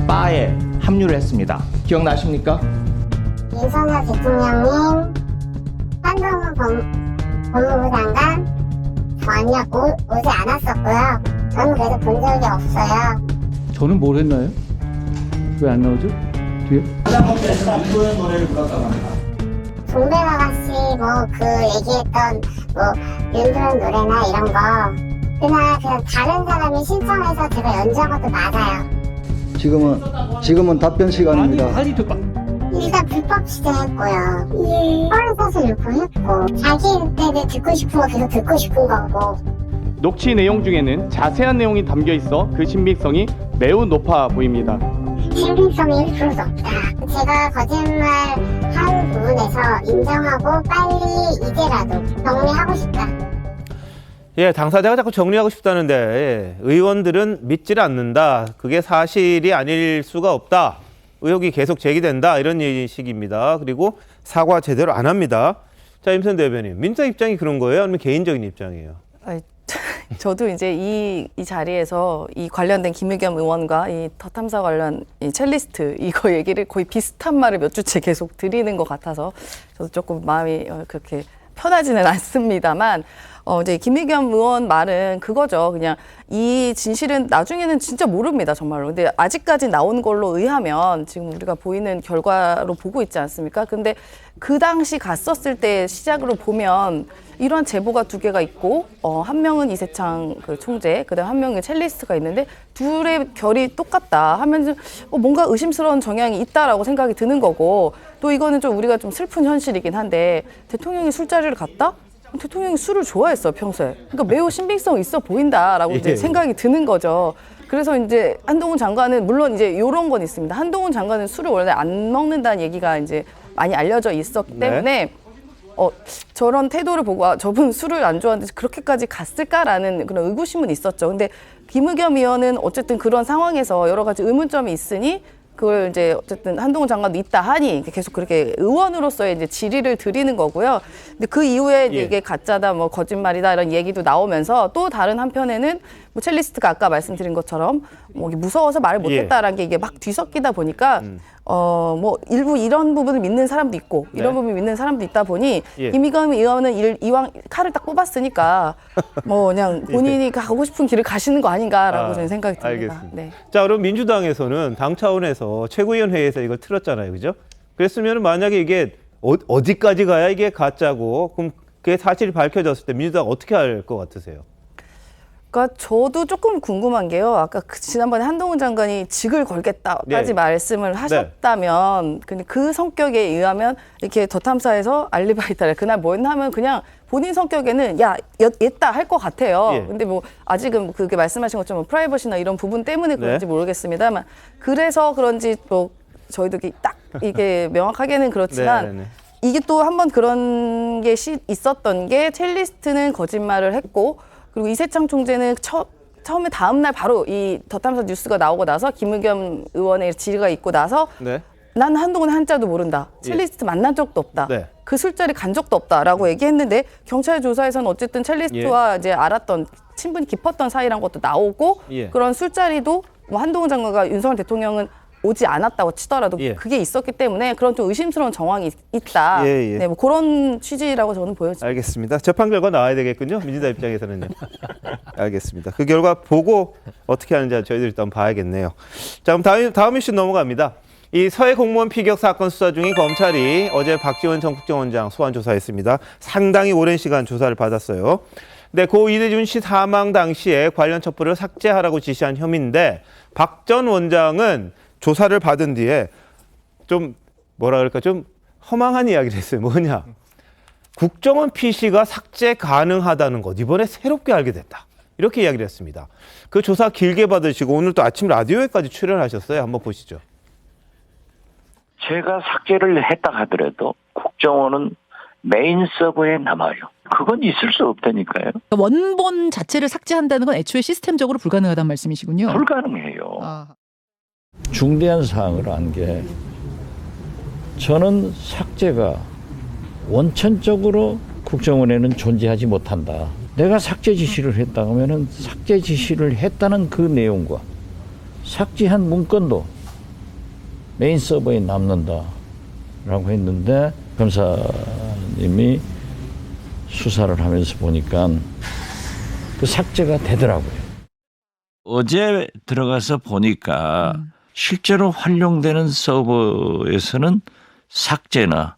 바에 합류를 했습니다. 기억나십니까? 윤석열 대통령님, 한동훈 법무부 장관 전혀 오지 않았었고요. 저는 그래도 본 적이 없어요. 저는 뭘 했나요? 왜 안 나오죠? 뒤에? 이거의 노래를 불렀다고 합니다. 동백 아가씨 얘기했던 윤도현 노래나 이런 거 그날 그냥 다른 사람이 신청해서 제가 연주한 것도 맞아요. 지금은 답변 시간입니다. 일단 불법 취재했고요. 허위사실 유포했고 자기 때문에 듣고 싶은 거 계속 듣고 싶은 거고. 녹취 내용 중에는 자세한 내용이 담겨 있어 그 신빙성이 매우 높아 보입니다. 신빙성이 1%도 없다. 제가 거짓말한 부분에서 인정하고 빨리 이제라도 정리하고 싶다. 예, 당사자가 자꾸 정리하고 싶다는데 의원들은 믿질 않는다. 그게 사실이 아닐 수가 없다. 의혹이 계속 제기된다 이런 식입니다. 그리고 사과 제대로 안 합니다. 자, 임선 대변인, 민주당 입장이 그런 거예요? 아니면 개인적인 입장이에요? 저도 이제 이 자리에서 이 관련된 김의겸 의원과 이 더 탐사 관련 이 첼리스트 이거 얘기를 거의 비슷한 말을 몇 주째 계속 드리는 것 같아서 저도 조금 마음이 그렇게 편하지는 않습니다만 이제 김의겸 의원 말은 그거죠. 그냥 이 진실은 나중에는 진짜 모릅니다, 정말로. 근데 아직까지 나온 걸로 의하면 지금 우리가 보이는 결과로 보고 있지 않습니까? 근데 그 당시 갔었을 때 시작으로 보면 이러한 제보가 2개가 있고 한 명은 이세창 그 총재, 그다음 한 명은 첼리스트가 있는데 둘의 결이 똑같다 하면 뭔가 의심스러운 정향이 있다라고 생각이 드는 거고, 또 이거는 좀 우리가 좀 슬픈 현실이긴 한데 대통령이 술자리를 갔다? 대통령이 술을 좋아했어, 평소에. 그러니까 매우 신빙성 있어 보인다라고 이제 생각이 드는 거죠. 그래서 이제 한동훈 장관은 물론 이제 이런 건 있습니다. 한동훈 장관은 술을 원래 안 먹는다는 얘기가 이제 많이 알려져 있었기 때문에 저런 태도를 보고 저분 술을 안 좋아하는데 그렇게까지 갔을까라는 그런 의구심은 있었죠. 근데 김의겸 의원은 어쨌든 그런 상황에서 여러 가지 의문점이 있으니 그걸 이제 어쨌든 한동훈 장관도 있다 하니 계속 그렇게 의원으로서의 이제 질의를 드리는 거고요. 근데 그 이후에 이제 이게 가짜다, 뭐 거짓말이다 이런 얘기도 나오면서 또 다른 한편에는 뭐 첼리스트가 아까 말씀드린 것처럼 뭐 무서워서 말을 못했다라는 게 이게 막 뒤섞이다 보니까 뭐 일부 이런 부분을 믿는 사람도 있고 이런 부분을 믿는 사람도 있다 보니 김의겸 의원은 이왕 칼을 딱 뽑았으니까 뭐 그냥 본인이 가고 싶은 길을 가시는 거 아닌가라고 저는 생각이 듭니다. 알겠습니다. 네. 자, 그럼 민주당에서는 당 차원에서 최고위원회에서 이걸 틀었잖아요, 그죠? 그랬으면 만약에 이게 어디까지 가야 이게 가짜고, 그럼 그게 사실이 밝혀졌을 때 민주당 어떻게 할 것 같으세요? 그러니까 저도 조금 궁금한 게요. 아까 지난번에 한동훈 장관이 직을 걸겠다까지 말씀을 하셨다면, 근데 그 성격에 의하면 이렇게 더 탐사에서 알리바이다를 그날 뭐 했나 하면 그냥 본인 성격에는 얘다 할 것 같아요. 근데 뭐 아직은 그게 말씀하신 것처럼 프라이버시나 이런 부분 때문에 그런지 모르겠습니다만, 그래서 그런지 또 저희도 딱 이게 명확하게는 그렇지만 이게 또 한번 그런 게 있었던 게 첼리스트는 거짓말을 했고, 그리고 이세창 총재는 처음에 다음날 바로 이 더 탐사 뉴스가 나오고 나서 김의겸 의원의 질의가 있고 나서 난 한동훈 한자도 모른다. 첼리스트 만난 적도 없다. 그 술자리 간 적도 없다라고 얘기했는데 경찰 조사에서는 어쨌든 첼리스트와 이제 알았던 친분이 깊었던 사이란 것도 나오고 그런 술자리도 뭐 한동훈 장관과 윤석열 대통령은 오지 않았다고 치더라도 그게 있었기 때문에 그런 좀 의심스러운 정황이 있다. 네, 뭐 그런 취지라고 저는 보여집니다. 알겠습니다. 재판 결과 나와야 되겠군요. 민주당 입장에서는요. 알겠습니다. 그 결과 보고 어떻게 하는지 저희들이 일단 봐야겠네요. 자, 그럼 다음 이슈 넘어갑니다. 이 서해 공무원 피격 사건 수사 중인 검찰이 어제 박지원 전 국정원장 소환 조사했습니다. 상당히 오랜 시간 조사를 받았어요. 네, 고 이대준 씨 사망 당시에 관련 첩보를 삭제하라고 지시한 혐의인데 박 전 원장은 조사를 받은 뒤에 좀 뭐라 그럴까 좀 허망한 이야기를 했어요. 뭐냐? 국정원 PC가 삭제 가능하다는 것 이번에 새롭게 알게 됐다. 이렇게 이야기를 했습니다. 그 조사 길게 받으시고 오늘 또 아침 라디오에까지 출연하셨어요. 한번 보시죠. 제가 삭제를 했다 하더라도 국정원은 메인 서버에 남아요. 그건 있을 수 없다니까요. 원본 자체를 삭제한다는 건 애초에 시스템적으로 불가능하다는 말씀이시군요. 불가능해요. 중대한 사항을 안 게 저는 삭제가 원천적으로 국정원에는 존재하지 못한다. 내가 삭제 지시를 했다 하면은 삭제 지시를 했다는 그 내용과 삭제한 문건도 메인 서버에 남는다라고 했는데 검사님이 수사를 하면서 보니까 그 삭제가 되더라고요. 어제 들어가서 보니까 실제로 활용되는 서버에서는 삭제나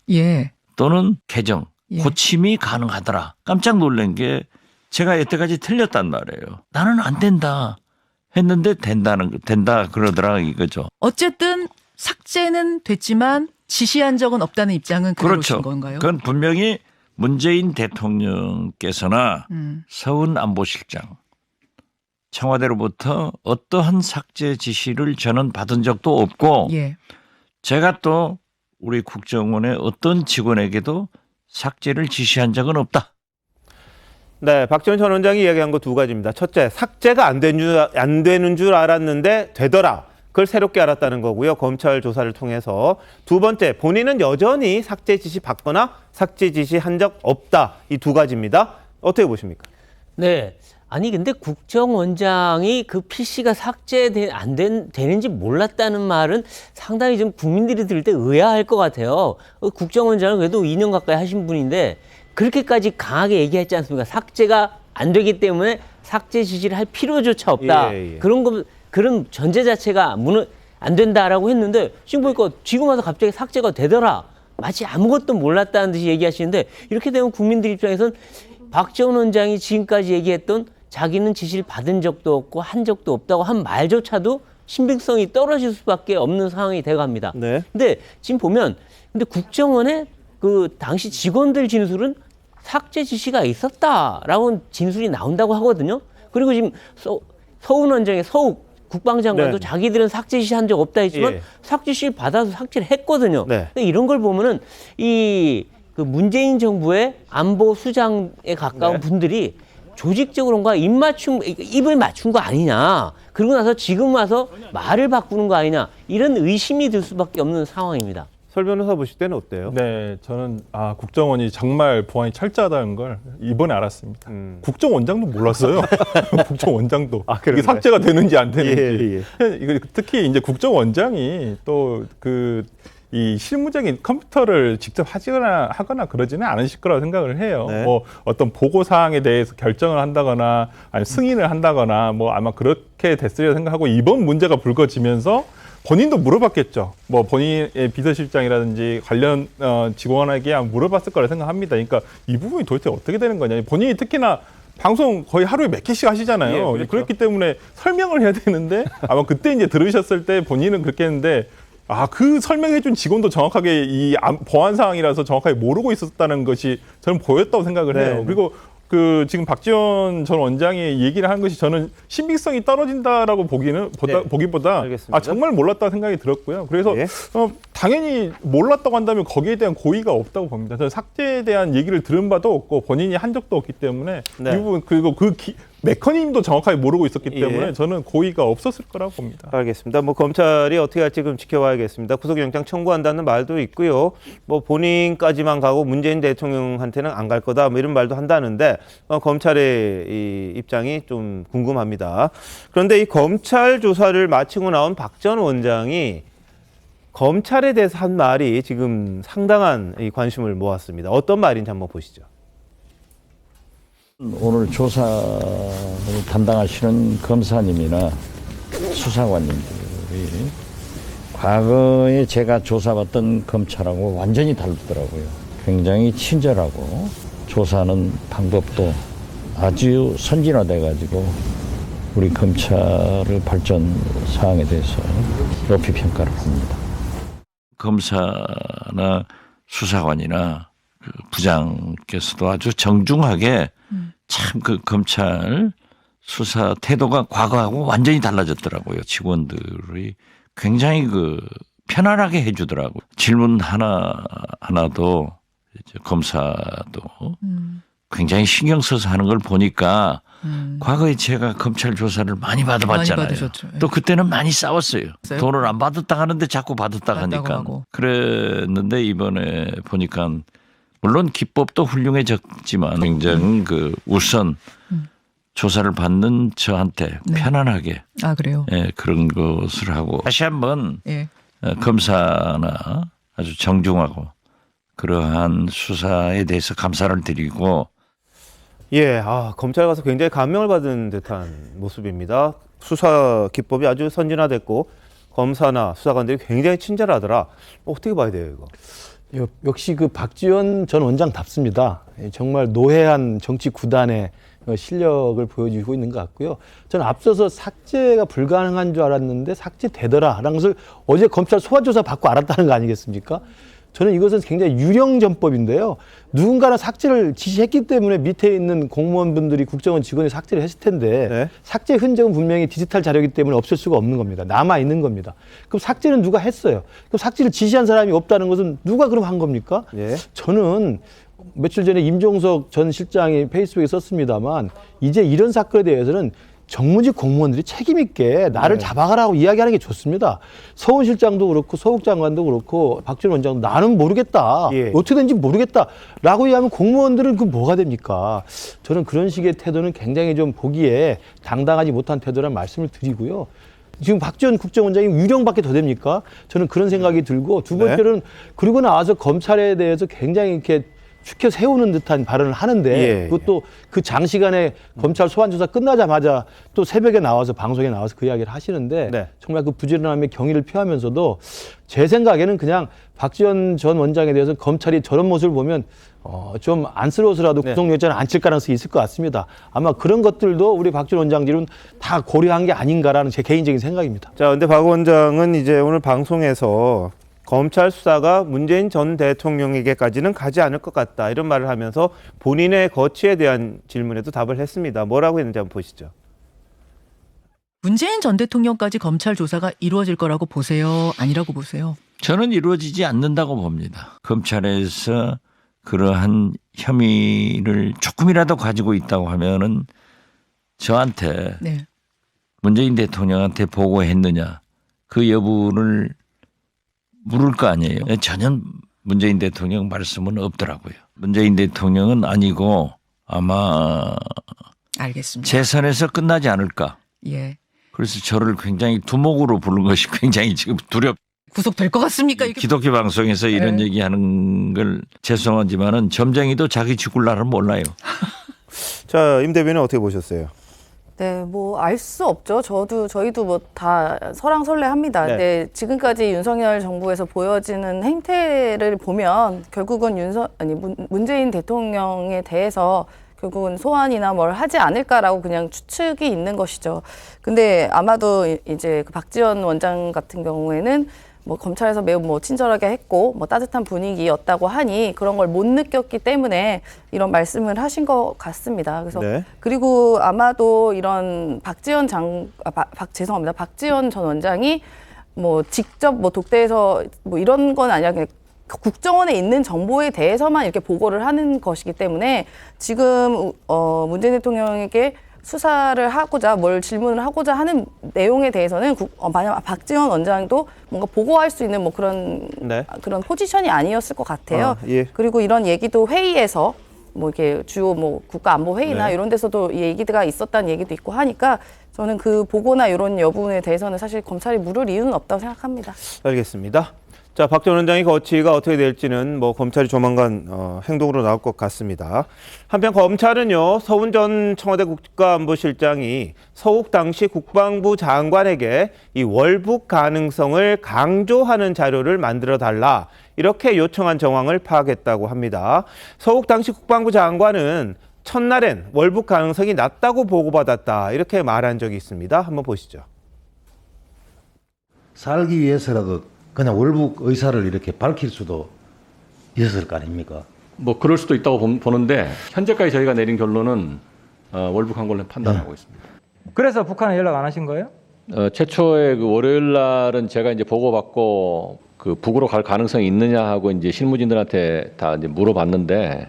또는 개정, 고침이 가능하더라. 깜짝 놀란 게 제가 여태까지 틀렸단 말이에요. 나는 안 된다 했는데 된다 그러더라 이거죠. 어쨌든 삭제는 됐지만 지시한 적은 없다는 입장은 그렇죠. 건가요? 그건 분명히 문재인 대통령께서나 서훈 안보실장 청와대로부터 어떠한 삭제 지시를 저는 받은 적도 없고 제가 또 우리 국정원의 어떤 직원에게도 삭제를 지시한 적은 없다. 네, 박지원 전 원장이 이야기한 거 두 가지입니다. 첫째, 삭제가 안 되는 줄 알았는데 되더라. 그걸 새롭게 알았다는 거고요. 검찰 조사를 통해서. 두 번째, 본인은 여전히 삭제 지시 받거나 삭제 지시 한 적 없다. 이 두 가지입니다. 어떻게 보십니까? 네. 아니 근데 국정원장이 그 PC가 되는지 몰랐다는 말은 상당히 좀 국민들이 들을 때 의아할 것 같아요. 국정원장은 그래도 2년 가까이 하신 분인데 그렇게까지 강하게 얘기했지 않습니까? 삭제가 안 되기 때문에 삭제 지시를 할 필요조차 없다. 그런 전제 자체가 안 된다라고 했는데 지금 보니까 지금 와서 갑자기 삭제가 되더라. 마치 아무것도 몰랐다는 듯이 얘기하시는데 이렇게 되면 국민들 입장에선 박지원 원장이 지금까지 얘기했던 자기는 지시를 받은 적도 없고 한 적도 없다고 한 말조차도 신빙성이 떨어질 수밖에 없는 상황이 돼갑니다. 네. 근데 지금 보면 근데 국정원의 그 당시 직원들 진술은 삭제 지시가 있었다라고 진술이 나온다고 하거든요. 그리고 지금 서훈 원장의 서욱 국방장관도 자기들은 삭제 지시 한 적 없다 했지만 삭제 지시 받아서 삭제를 했거든요. 근데 이런 걸 보면은 그 문재인 정부의 안보 수장에 가까운 분들이 조직적으로 뭔가 입을 맞춘 거 아니냐. 그러고 나서 지금 와서 말을 바꾸는 거 아니냐. 이런 의심이 들 수밖에 없는 상황입니다. 설 변호사 보실 때는 어때요? 네, 저는 국정원이 정말 보안이 철저하다는 걸 이번에 알았습니다. 국정원장도 몰랐어요. 국정원장도 이게 삭제가 되는지 안 되는지. 특히 이제 국정원장이 또 이 실무적인 컴퓨터를 직접 하거나 그러지는 않으실 거라고 생각을 해요. 뭐 어떤 보고 사항에 대해서 결정을 한다거나 아니면 승인을 한다거나 뭐 아마 그렇게 됐으리라 생각하고 이번 문제가 불거지면서 본인도 물어봤겠죠. 뭐 본인의 비서실장이라든지 관련 직원에게 물어봤을 거라 생각합니다. 그러니까 이 부분이 도대체 어떻게 되는 거냐. 본인이 특히나 방송 거의 하루에 몇 개씩 하시잖아요. 그렇죠. 그렇기 때문에 설명을 해야 되는데 아마 그때 이제 들으셨을 때 본인은 그렇게 했는데 그 설명해준 직원도 정확하게 이 보안 사항이라서 정확하게 모르고 있었다는 것이 저는 보였다고 생각을 해요. 그리고 지금 박지원 전 원장이 얘기를 한 것이 저는 신빙성이 떨어진다라고 보기보다 정말 몰랐다고 생각이 들었고요. 그래서 당연히 몰랐다고 한다면 거기에 대한 고의가 없다고 봅니다. 저는 삭제에 대한 얘기를 들은 바도 없고 본인이 한 적도 없기 때문에 이 부분 그리고 메커니즘도 정확하게 모르고 있었기 때문에 저는 고의가 없었을 거라고 봅니다. 알겠습니다. 뭐 검찰이 어떻게 할지 좀 지켜봐야겠습니다. 구속영장 청구한다는 말도 있고요. 뭐 본인까지만 가고 문재인 대통령한테는 안 갈 거다 뭐 이런 말도 한다는데 검찰의 이 입장이 좀 궁금합니다. 그런데 이 검찰 조사를 마치고 나온 박 전 원장이 검찰에 대해서 한 말이 지금 상당한 이 관심을 모았습니다. 어떤 말인지 한번 보시죠. 오늘 조사를 담당하시는 검사님이나 수사관님들이 과거에 제가 조사받던 검찰하고 완전히 다르더라고요. 굉장히 친절하고 조사하는 방법도 아주 선진화돼가지고 우리 검찰의 발전 사항에 대해서 높이 평가를 합니다. 검사나 수사관이나 부장께서도 아주 정중하게 참 검찰 수사 태도가 과거하고 완전히 달라졌더라고요. 직원들이 굉장히 편안하게 해주더라고요. 질문 하나도 이제 검사도 굉장히 신경 써서 하는 걸 보니까 과거에 제가 검찰 조사를 많이 받아봤잖아요. 또 그때는 많이 싸웠어요. 돈을 안 받았다 하는데 자꾸 받았다 하니까. 그랬는데 이번에 보니까 물론 기법도 훌륭해졌지만 굉장히 우선 조사를 받는 저한테 편안하게 그래요? 그런 것을 하고 다시 한번 검사나 아주 정중하고 그러한 수사에 대해서 감사를 드리고 검찰 가서 굉장히 감명을 받은 듯한 모습입니다. 수사 기법이 아주 선진화됐고 검사나 수사관들이 굉장히 친절하더라. 어떻게 봐야 돼요, 이거? 역시 박지원 전 원장답습니다. 정말 노회한 정치 구단의 실력을 보여주고 있는 것 같고요. 저는 앞서서 삭제가 불가능한 줄 알았는데 삭제되더라라는 것을 어제 검찰 소환조사 받고 알았다는 거 아니겠습니까? 저는 이것은 굉장히 유령 전법인데요. 누군가는 삭제를 지시했기 때문에 밑에 있는 공무원분들이 국정원 직원이 삭제를 했을 텐데 삭제 흔적은 분명히 디지털 자료이기 때문에 없을 수가 없는 겁니다. 남아 있는 겁니다. 그럼 삭제는 누가 했어요? 그럼 삭제를 지시한 사람이 없다는 것은 누가 그럼 한 겁니까? 저는 며칠 전에 임종석 전 실장이 페이스북에 썼습니다만 이제 이런 사건에 대해서는 정무직 공무원들이 책임 있게 나를 잡아가라고 이야기하는 게 좋습니다. 서훈실장도 그렇고 서욱장관도 그렇고 박지원 원장도 나는 모르겠다. 어떻게 된지 모르겠다라고 얘기하면 공무원들은 그 뭐가 됩니까? 저는 그런 식의 태도는 굉장히 좀 보기에 당당하지 못한 태도란 말씀을 드리고요. 지금 박지원 국정원장이 유령밖에 더 됩니까? 저는 그런 생각이 들고 두 번째로는 그러고 나와서 검찰에 대해서 굉장히 이렇게 축혀 세우는 듯한 발언을 하는데 그것도 그 장시간에 검찰 소환조사 끝나자마자 또 새벽에 나와서 방송에 나와서 그 이야기를 하시는데 정말 그 부지런함의 경의를 표하면서도 제 생각에는 그냥 박지원 전 원장에 대해서 검찰이 저런 모습을 보면 좀 안쓰러워서라도 구속영장을 안 칠 가능성이 있을 것 같습니다. 아마 그런 것들도 우리 박지원 원장님은 다 고려한 게 아닌가라는 제 개인적인 생각입니다. 자, 근데 박 원장은 이제 오늘 방송에서 검찰 수사가 문재인 전 대통령에게까지는 가지 않을 것 같다 이런 말을 하면서 본인의 거취에 대한 질문에도 답을 했습니다. 뭐라고 했는지 한번 보시죠. 문재인 전 대통령까지 검찰 조사가 이루어질 거라고 보세요? 아니라고 보세요? 저는 이루어지지 않는다고 봅니다. 검찰에서 그러한 혐의를 조금이라도 가지고 있다고 하면은 저한테 문재인 대통령한테 보고했느냐 그 여부를 물을 거 아니에요. 전혀 문재인 대통령 말씀은 없더라고요. 문재인 대통령은 아니고 아마 알겠습니다. 재선에서 끝나지 않을까. 그래서 저를 굉장히 두목으로 부른 것이 굉장히 지금 구속될 것 같습니까? 이게? 기독교 방송에서 이런 얘기하는 걸 죄송하지만은 점쟁이도 자기 죽을 날은 몰라요. 자, 임 대변인 어떻게 보셨어요? 네, 뭐 알 수 없죠. 저희도 뭐 다 설왕설래합니다. 근데 지금까지 윤석열 정부에서 보여지는 행태를 보면 결국은 문재인 대통령에 대해서 결국은 소환이나 뭘 하지 않을까라고 그냥 추측이 있는 것이죠. 근데 아마도 이제 그 박지원 원장 같은 경우에는 뭐 검찰에서 매우 뭐 친절하게 했고 뭐 따뜻한 분위기였다고 하니 그런 걸 못 느꼈기 때문에 이런 말씀을 하신 것 같습니다. 그래서 그리고 아마도 이런 박지원 전 원장이 뭐 직접 뭐 독대해서 뭐 이런 건 아니라 그냥 국정원에 있는 정보에 대해서만 이렇게 보고를 하는 것이기 때문에 지금 문재인 대통령에게 수사를 하고자 뭘 질문을 하고자 하는 내용에 대해서는 만약 박지원 원장도 뭔가 보고할 수 있는 뭐 그런 포지션이 아니었을 것 같아요. 그리고 이런 얘기도 회의에서 뭐 이렇게 주요 뭐 국가안보회의나 이런 데서도 이 얘기가 있었다는 얘기도 있고 하니까 저는 그 보고나 이런 여부에 대해서는 사실 검찰이 물을 이유는 없다고 생각합니다. 알겠습니다. 자, 박 전 원장의 거취가 어떻게 될지는 뭐 검찰이 조만간 행동으로 나올 것 같습니다. 한편 검찰은요, 서훈 전 청와대 국가안보실장이 서욱 당시 국방부 장관에게 이 월북 가능성을 강조하는 자료를 만들어 달라 이렇게 요청한 정황을 파악했다고 합니다. 서욱 당시 국방부 장관은 첫날엔 월북 가능성이 낮다고 보고받았다 이렇게 말한 적이 있습니다. 한번 보시죠. 살기 위해서라도 그냥 월북 의사를 이렇게 밝힐 수도 있었을 거 아닙니까? 뭐 그럴 수도 있다고 보는데 현재까지 저희가 내린 결론은 월북한 걸로 판단하고 있습니다. 그래서 북한에 연락 안 하신 거예요? 최초에 그 월요일 날은 제가 이제 보고받고 그 북으로 갈 가능성이 있느냐 하고 이제 실무진들한테 다 이제 물어봤는데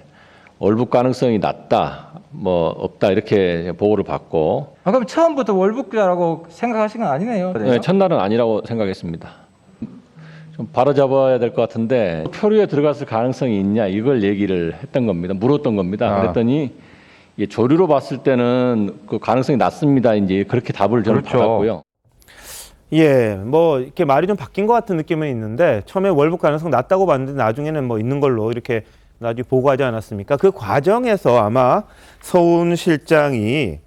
월북 가능성이 낮다, 뭐 없다 이렇게 보고를 받고. 그럼 처음부터 월북자라고 생각하신 건 아니네요. 네, 첫날은 아니라고 생각했습니다. 좀 바로잡아야 될 것 같은데 표류에 들어갔을 가능성이 있냐 이걸 얘기를 했던 겁니다. 물었던 겁니다. 그랬더니 조류로 봤을 때는 그 가능성이 낮습니다. 이제 그렇게 답을 저는 받았고요. 뭐 이렇게 말이 좀 바뀐 것 같은 느낌은 있는데 처음에 월북 가능성 낮다고 봤는데 나중에는 뭐 있는 걸로 이렇게 나중에 보고하지 않았습니까? 그 과정에서 아마 서훈 실장이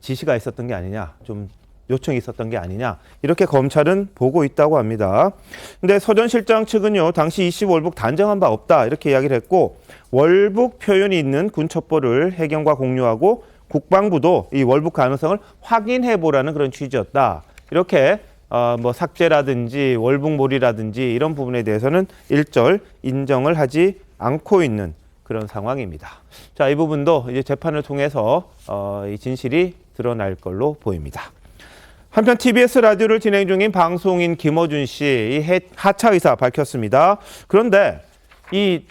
지시가 있었던 게 아니냐, 좀 요청이 있었던 게 아니냐 이렇게 검찰은 보고 있다고 합니다. 근데 서 전 실장 측은요, 당시 이씨 월북 단정한 바 없다 이렇게 이야기를 했고 월북 표현이 있는 군 첩보를 해경과 공유하고 국방부도 이 월북 가능성을 확인해 보라는 그런 취지였다. 이렇게 뭐 삭제라든지 월북몰이라든지 이런 부분에 대해서는 일절 인정을 하지 않고 있는 그런 상황입니다. 자, 이 부분도 이제 재판을 통해서 이 진실이 드러날 걸로 보입니다. 한편 TBS 라디오를 진행 중인 방송인 김어준 씨, 이 하차 의사 밝혔습니다. 그런데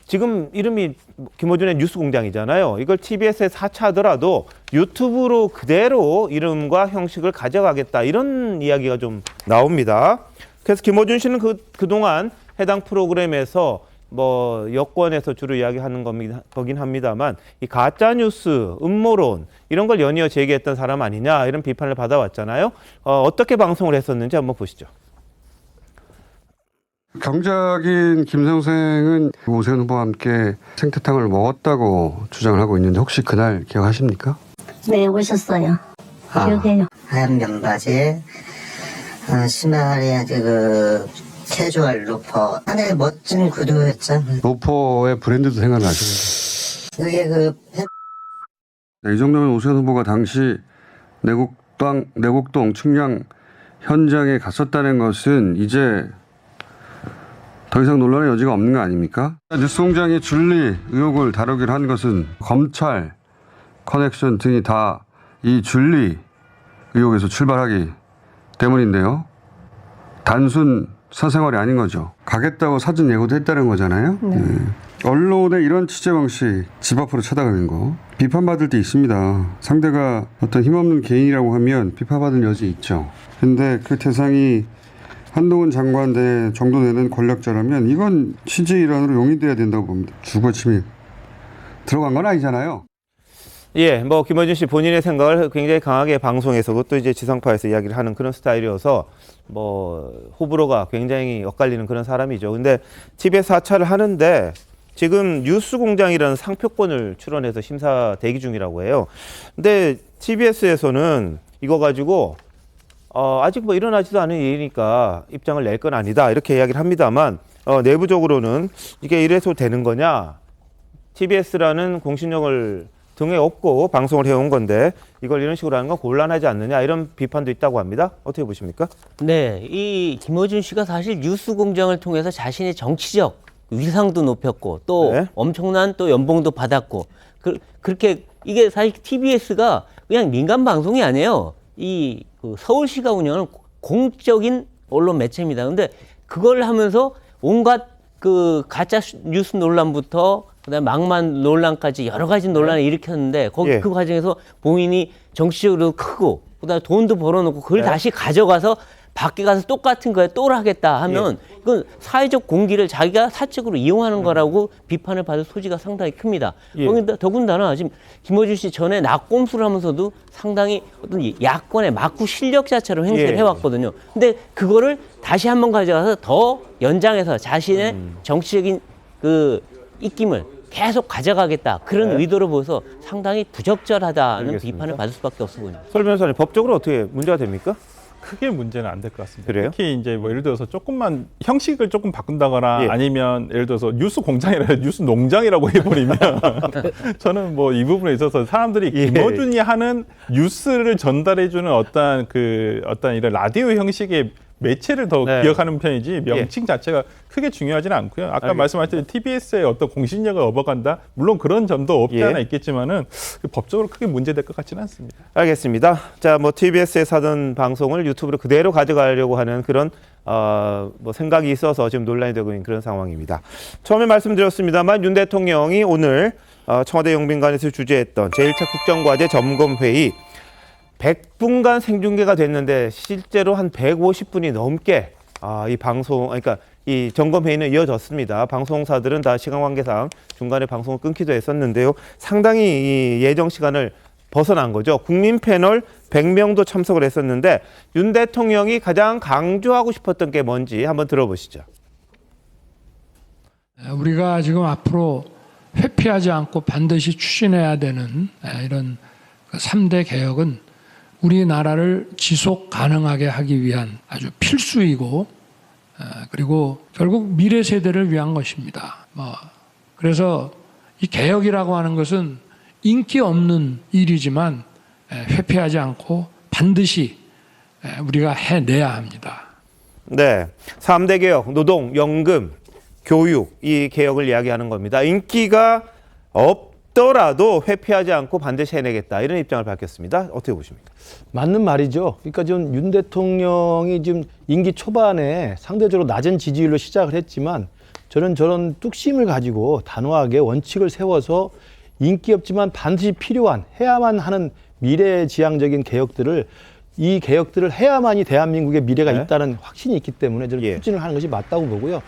지금 이름이 김어준의 뉴스공장이잖아요. 이걸 TBS에 4차 하더라도 유튜브로 그대로 이름과 형식을 가져가겠다 이런 이야기가 좀 나옵니다. 그래서 김어준 씨는 그동안 해당 프로그램에서 뭐 여권에서 주로 이야기하는 거긴 합니다만 이 가짜 뉴스, 음모론 이런 걸 연이어 제기했던 사람 아니냐 이런 비판을 받아왔잖아요. 어떻게 방송을 했었는지 한번 보시죠. 경작인 김 선생은 오세훈 후보와 함께 생태탕을 먹었다고 주장을 하고 있는데 혹시 그날 기억하십니까? 네, 오셨어요. 기억해요. 하얀 면바지에 심하게 캐주얼 로퍼. 안에 멋진 구두였죠. 로퍼의 브랜드도 생각나시죠? 그게 이 정도면 오세훈 후보가 당시 내곡동 측량 현장에 갔었다는 것은 이제 더 이상 논란의 여지가 없는 거 아닙니까? 뉴스공장이 줄리 의혹을 다루기로 한 것은 검찰 커넥션 등이 다 이 줄리 의혹에서 출발하기 때문인데요. 단순 사생활이 아닌 거죠. 가겠다고 사전 예고도 했다는 거잖아요. 네. 언론의 이런 취재 방식, 집 앞으로 쳐다가는 거 비판받을 때 있습니다. 상대가 어떤 힘없는 개인이라고 하면 비판받을 여지 있죠. 근데 그 대상이 한동훈 장관 정도 되는 권력자라면 이건 취재 일환으로 용인돼야 된다고 봅니다. 주거 침입 들어간 건 아니잖아요. 예, 뭐 김어준 씨 본인의 생각을 굉장히 강하게 방송에서도 또 이제 지상파에서 이야기를 하는 그런 스타일이어서 뭐 호불호가 굉장히 엇갈리는 그런 사람이죠. 근데 TBS 4차를 하는데 지금 뉴스공장이라는 상표권을 출원해서 심사 대기 중이라고 해요. 근데 TBS에서는 이거 가지고 아직 뭐 일어나지도 않은 일이니까 입장을 낼 건 아니다 이렇게 이야기를 합니다만 내부적으로는 이게 이래서 되는 거냐? TBS라는 공신력을 등에 업고 방송을 해온 건데 이걸 이런 식으로 하는 건 곤란하지 않느냐 이런 비판도 있다고 합니다. 어떻게 보십니까? 네, 이 김어준 씨가 사실 뉴스공장을 통해서 자신의 정치적 위상도 높였고 또 네. 엄청난 또 연봉도 받았고 그렇게 이게 사실 TBS가 그냥 민간 방송이 아니에요. 그 서울시가 운영하는 공적인 언론 매체입니다. 근데 그걸 하면서 온갖 그 가짜 뉴스 논란부터 그다음에 막만 논란까지 여러 가지 논란을 일으켰는데 그 과정에서 본인이 정치적으로 크고 그다음에 돈도 벌어놓고 그걸 다시 가져가서 밖에 가서 똑같은 거에 또 하겠다 하면 이건 사회적 공기를 자기가 사적으로 이용하는 거라고 비판을 받을 소지가 상당히 큽니다. 더군다나 지금 김어준 씨 전에 낙곰수를 하면서도 상당히 어떤 야권의 막구 실력 자체로 행세를 해왔거든요. 근데 그거를 다시 한번 가져가서 더 연장해서 자신의 정치적인 그 입김을 계속 가져가겠다. 그런 의도로 보여서 상당히 부적절하다는 알겠습니다. 비판을 받을 수밖에 없어 보입니다. 설 변호사님, 법적으로 어떻게 문제가 됩니까? 크게 문제는 안 될 것 같습니다. 그래요? 특히 이제 뭐 예를 들어서 조금만 형식을 조금 바꾼다거나 아니면 예를 들어서 뉴스 공장이라 뉴스 농장이라고 해버리면 저는 뭐 이 부분에 있어서 사람들이 김어준이 하는 뉴스를 전달해주는 어떤 이런 라디오 형식의 매체를 더 기억하는 편이지 명칭 자체가 크게 중요하지는 않고요. 아까 말씀하셨듯이 TBS의 어떤 공신력을 업어간다. 물론 그런 점도 없지 않아 있겠지만은 법적으로 크게 문제될 것 같지는 않습니다. 알겠습니다. 자, 뭐 TBS에서 하던 방송을 유튜브로 그대로 가져가려고 하는 그런 뭐 생각이 있어서 지금 논란이 되고 있는 그런 상황입니다. 처음에 말씀드렸습니다만 윤 대통령이 오늘 청와대 영빈관에서 주재했던 제1차 국정과제 점검회의 100분간 생중계가 됐는데 실제로 한 150분이 넘게 이 방송, 그러니까 이 점검회의는 이어졌습니다. 방송사들은 다 시간 관계상 중간에 방송을 끊기도 했었는데요. 상당히 이 예정 시간을 벗어난 거죠. 국민 패널 100명도 참석을 했었는데 윤 대통령이 가장 강조하고 싶었던 게 뭔지 한번 들어보시죠. 우리가 지금 앞으로 회피하지 않고 반드시 추진해야 되는 이런 3대 개혁은 우리나라를 지속 가능하게 하기 위한 아주 필수이고 그리고 결국 미래 세대를 위한 것입니다. 그래서 이 개혁이라고 하는 것은 인기 없는 일이지만 회피하지 않고 반드시 우리가 해내야 합니다. 네, 3대 개혁, 노동, 연금, 교육 이 개혁을 이야기하는 겁니다. 인기가 없더라도 회피하지 않고 반드시 해내겠다 이런 입장을 밝혔습니다. 어떻게 보십니까? 맞는 말이죠. 그러니까 지금 윤 대통령이 지금 임기 초반에 상대적으로 낮은 지지율로 시작을 했지만 저는 저런 뚝심을 가지고 단호하게 원칙을 세워서 인기 없지만 반드시 필요한 해야만 하는 미래지향적인 개혁들을 이 개혁들을 해야만이 대한민국의 미래가 있다는 확신이 있기 때문에 저는 추진을 하는 것이 맞다고 보고요.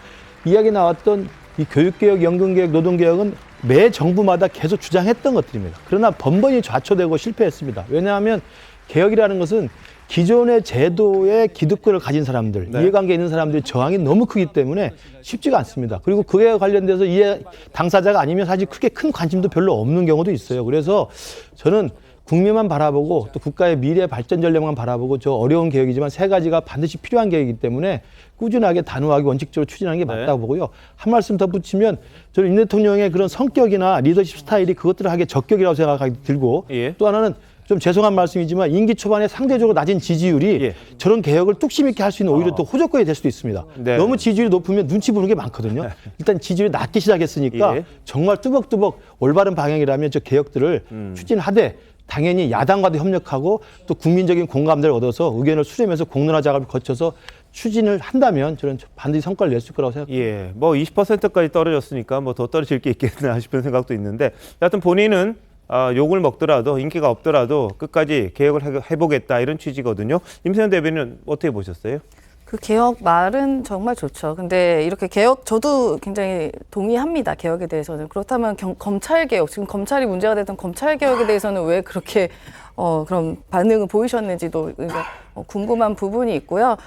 이야기 나왔던 이 교육개혁, 연금개혁, 노동개혁은 매 정부마다 계속 주장했던 것들입니다. 그러나 번번이 좌초되고 실패했습니다. 왜냐하면 개혁이라는 것은 기존의 제도의 기득권을 가진 사람들, 이해관계 있는 사람들의 저항이 너무 크기 때문에 쉽지가 않습니다. 그리고 그에 관련돼서 이해 당사자가 아니면 사실 크게 큰 관심도 별로 없는 경우도 있어요. 그래서 저는 국민만 바라보고 또 국가의 미래 발전 전략만 바라보고 저 어려운 개혁이지만 세 가지가 반드시 필요한 개혁이기 때문에 꾸준하게 단호하게 원칙적으로 추진하는 게 맞다고 보고요. 한 말씀 더 붙이면 저는 윤 대통령의 그런 성격이나 리더십 스타일이 그것들을 하기에 적격이라고 생각하기 들고 또 하나는 좀 죄송한 말씀이지만 임기 초반에 상대적으로 낮은 지지율이 저런 개혁을 뚝심 있게 할 수 있는 오히려 또 호조건이 될 수도 있습니다. 너무 지지율이 높으면 눈치 보는 게 많거든요. 일단 지지율이 낮기 시작했으니까 정말 뚜벅뚜벅 올바른 방향이라면 저 개혁들을 추진하되 당연히 야당과도 협력하고 또 국민적인 공감대를 얻어서 의견을 수렴해서 공론화 작업을 거쳐서 추진을 한다면 저는 반드시 성과를 낼 수 있을 거라고 생각합니다. 뭐 20%까지 떨어졌으니까 뭐 더 떨어질 게 있겠나 싶은 생각도 있는데 하여튼 본인은 욕을 먹더라도 인기가 없더라도 끝까지 개혁을 해보겠다 이런 취지거든요. 임세현 대변인은 어떻게 보셨어요? 그 개혁 말은 정말 좋죠. 근데 이렇게 개혁 저도 굉장히 동의합니다. 개혁에 대해서는. 그렇다면 검찰 개혁, 지금 검찰이 문제가 됐던 검찰 개혁에 대해서는 왜 그렇게 그런 반응을 보이셨는지도 궁금한 부분이 있고요.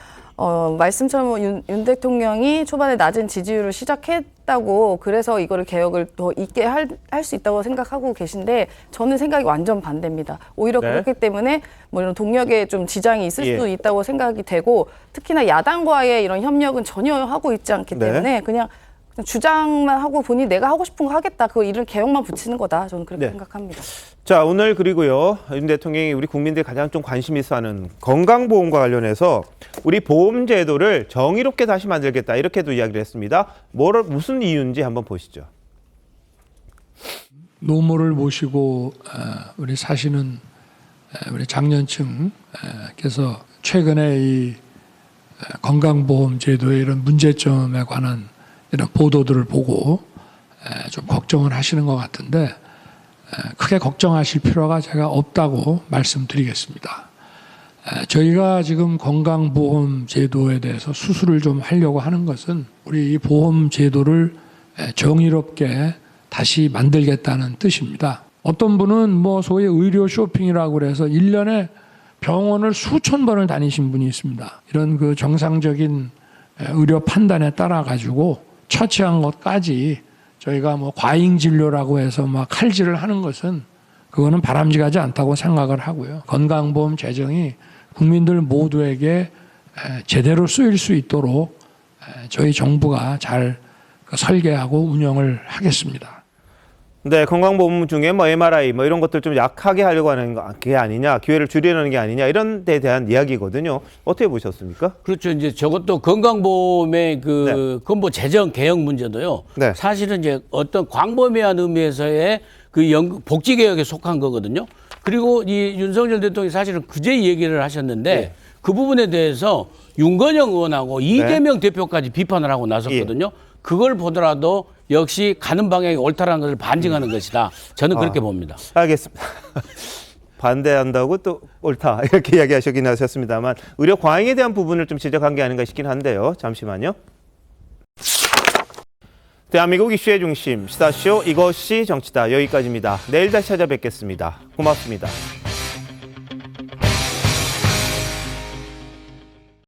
말씀처럼 윤 대통령이 초반에 낮은 지지율을 시작했다고 그래서 이거를 개혁을 더 있게 할 수 있다고 생각하고 계신데 저는 생각이 완전 반대입니다. 오히려 그렇기 때문에 뭐 이런 동력에 좀 지장이 있을 수도 있다고 생각이 되고 특히나 야당과의 이런 협력은 전혀 하고 있지 않기 때문에 그냥 주장만 하고 본인이 내가 하고 싶은 거 하겠다. 그 이런 개혁만 붙이는 거다. 저는 그렇게 생각합니다. 자, 오늘 그리고요. 윤 대통령이 우리 국민들이 가장 좀 관심 있어 하는 건강보험과 관련해서 우리 보험제도를 정의롭게 다시 만들겠다. 이렇게도 이야기를 했습니다. 무슨 이유인지 한번 보시죠. 노모를 모시고 우리 사시는 우리 장년층께서 최근에 이 건강보험제도의 이런 문제점에 관한 이런 보도들을 보고 좀 걱정을 하시는 것 같은데 크게 걱정하실 필요가 제가 없다고 말씀드리겠습니다. 저희가 지금 건강보험제도에 대해서 수술을 좀 하려고 하는 것은 우리 이 보험제도를 정의롭게 다시 만들겠다는 뜻입니다. 어떤 분은 뭐 소위 의료 쇼핑이라고 그래서 1년에 병원을 수천 번을 다니신 분이 있습니다. 이런 그 정상적인 의료 판단에 따라 가지고 처치한 것까지 저희가 뭐 과잉 진료라고 해서 막 칼질을 하는 것은 그거는 바람직하지 않다고 생각을 하고요. 건강보험 재정이 국민들 모두에게 제대로 쓰일 수 있도록 저희 정부가 잘 설계하고 운영을 하겠습니다. 네, 건강보험 중에 뭐 MRI 뭐 이런 것들 좀 약하게 하려고 하는 게 아니냐, 기회를 줄이려는 게 아니냐 이런 데 대한 이야기거든요. 어떻게 보셨습니까? 그렇죠. 이제 저것도 건강보험의 그 건보 재정 개혁 문제도요. 사실은 이제 어떤 광범위한 의미에서의 그 복지 개혁에 속한 거거든요. 그리고 이 윤석열 대통령이 사실은 그제 얘기를 하셨는데 그 부분에 대해서 윤건영 의원하고 이재명 대표까지 비판을 하고 나섰거든요. 그걸 보더라도 역시 가는 방향이 옳다라는 것을 반증하는 것이다. 저는 그렇게 봅니다. 알겠습니다. 반대한다고 또 옳다 이렇게 이야기하시긴 하셨습니다만 의료 과잉에 대한 부분을 좀 지적한 게 아닌가 싶긴 한데요. 잠시만요. 대한민국 이슈의 중심 시사쇼 이것이 정치다. 여기까지입니다. 내일 다시 찾아뵙겠습니다. 고맙습니다.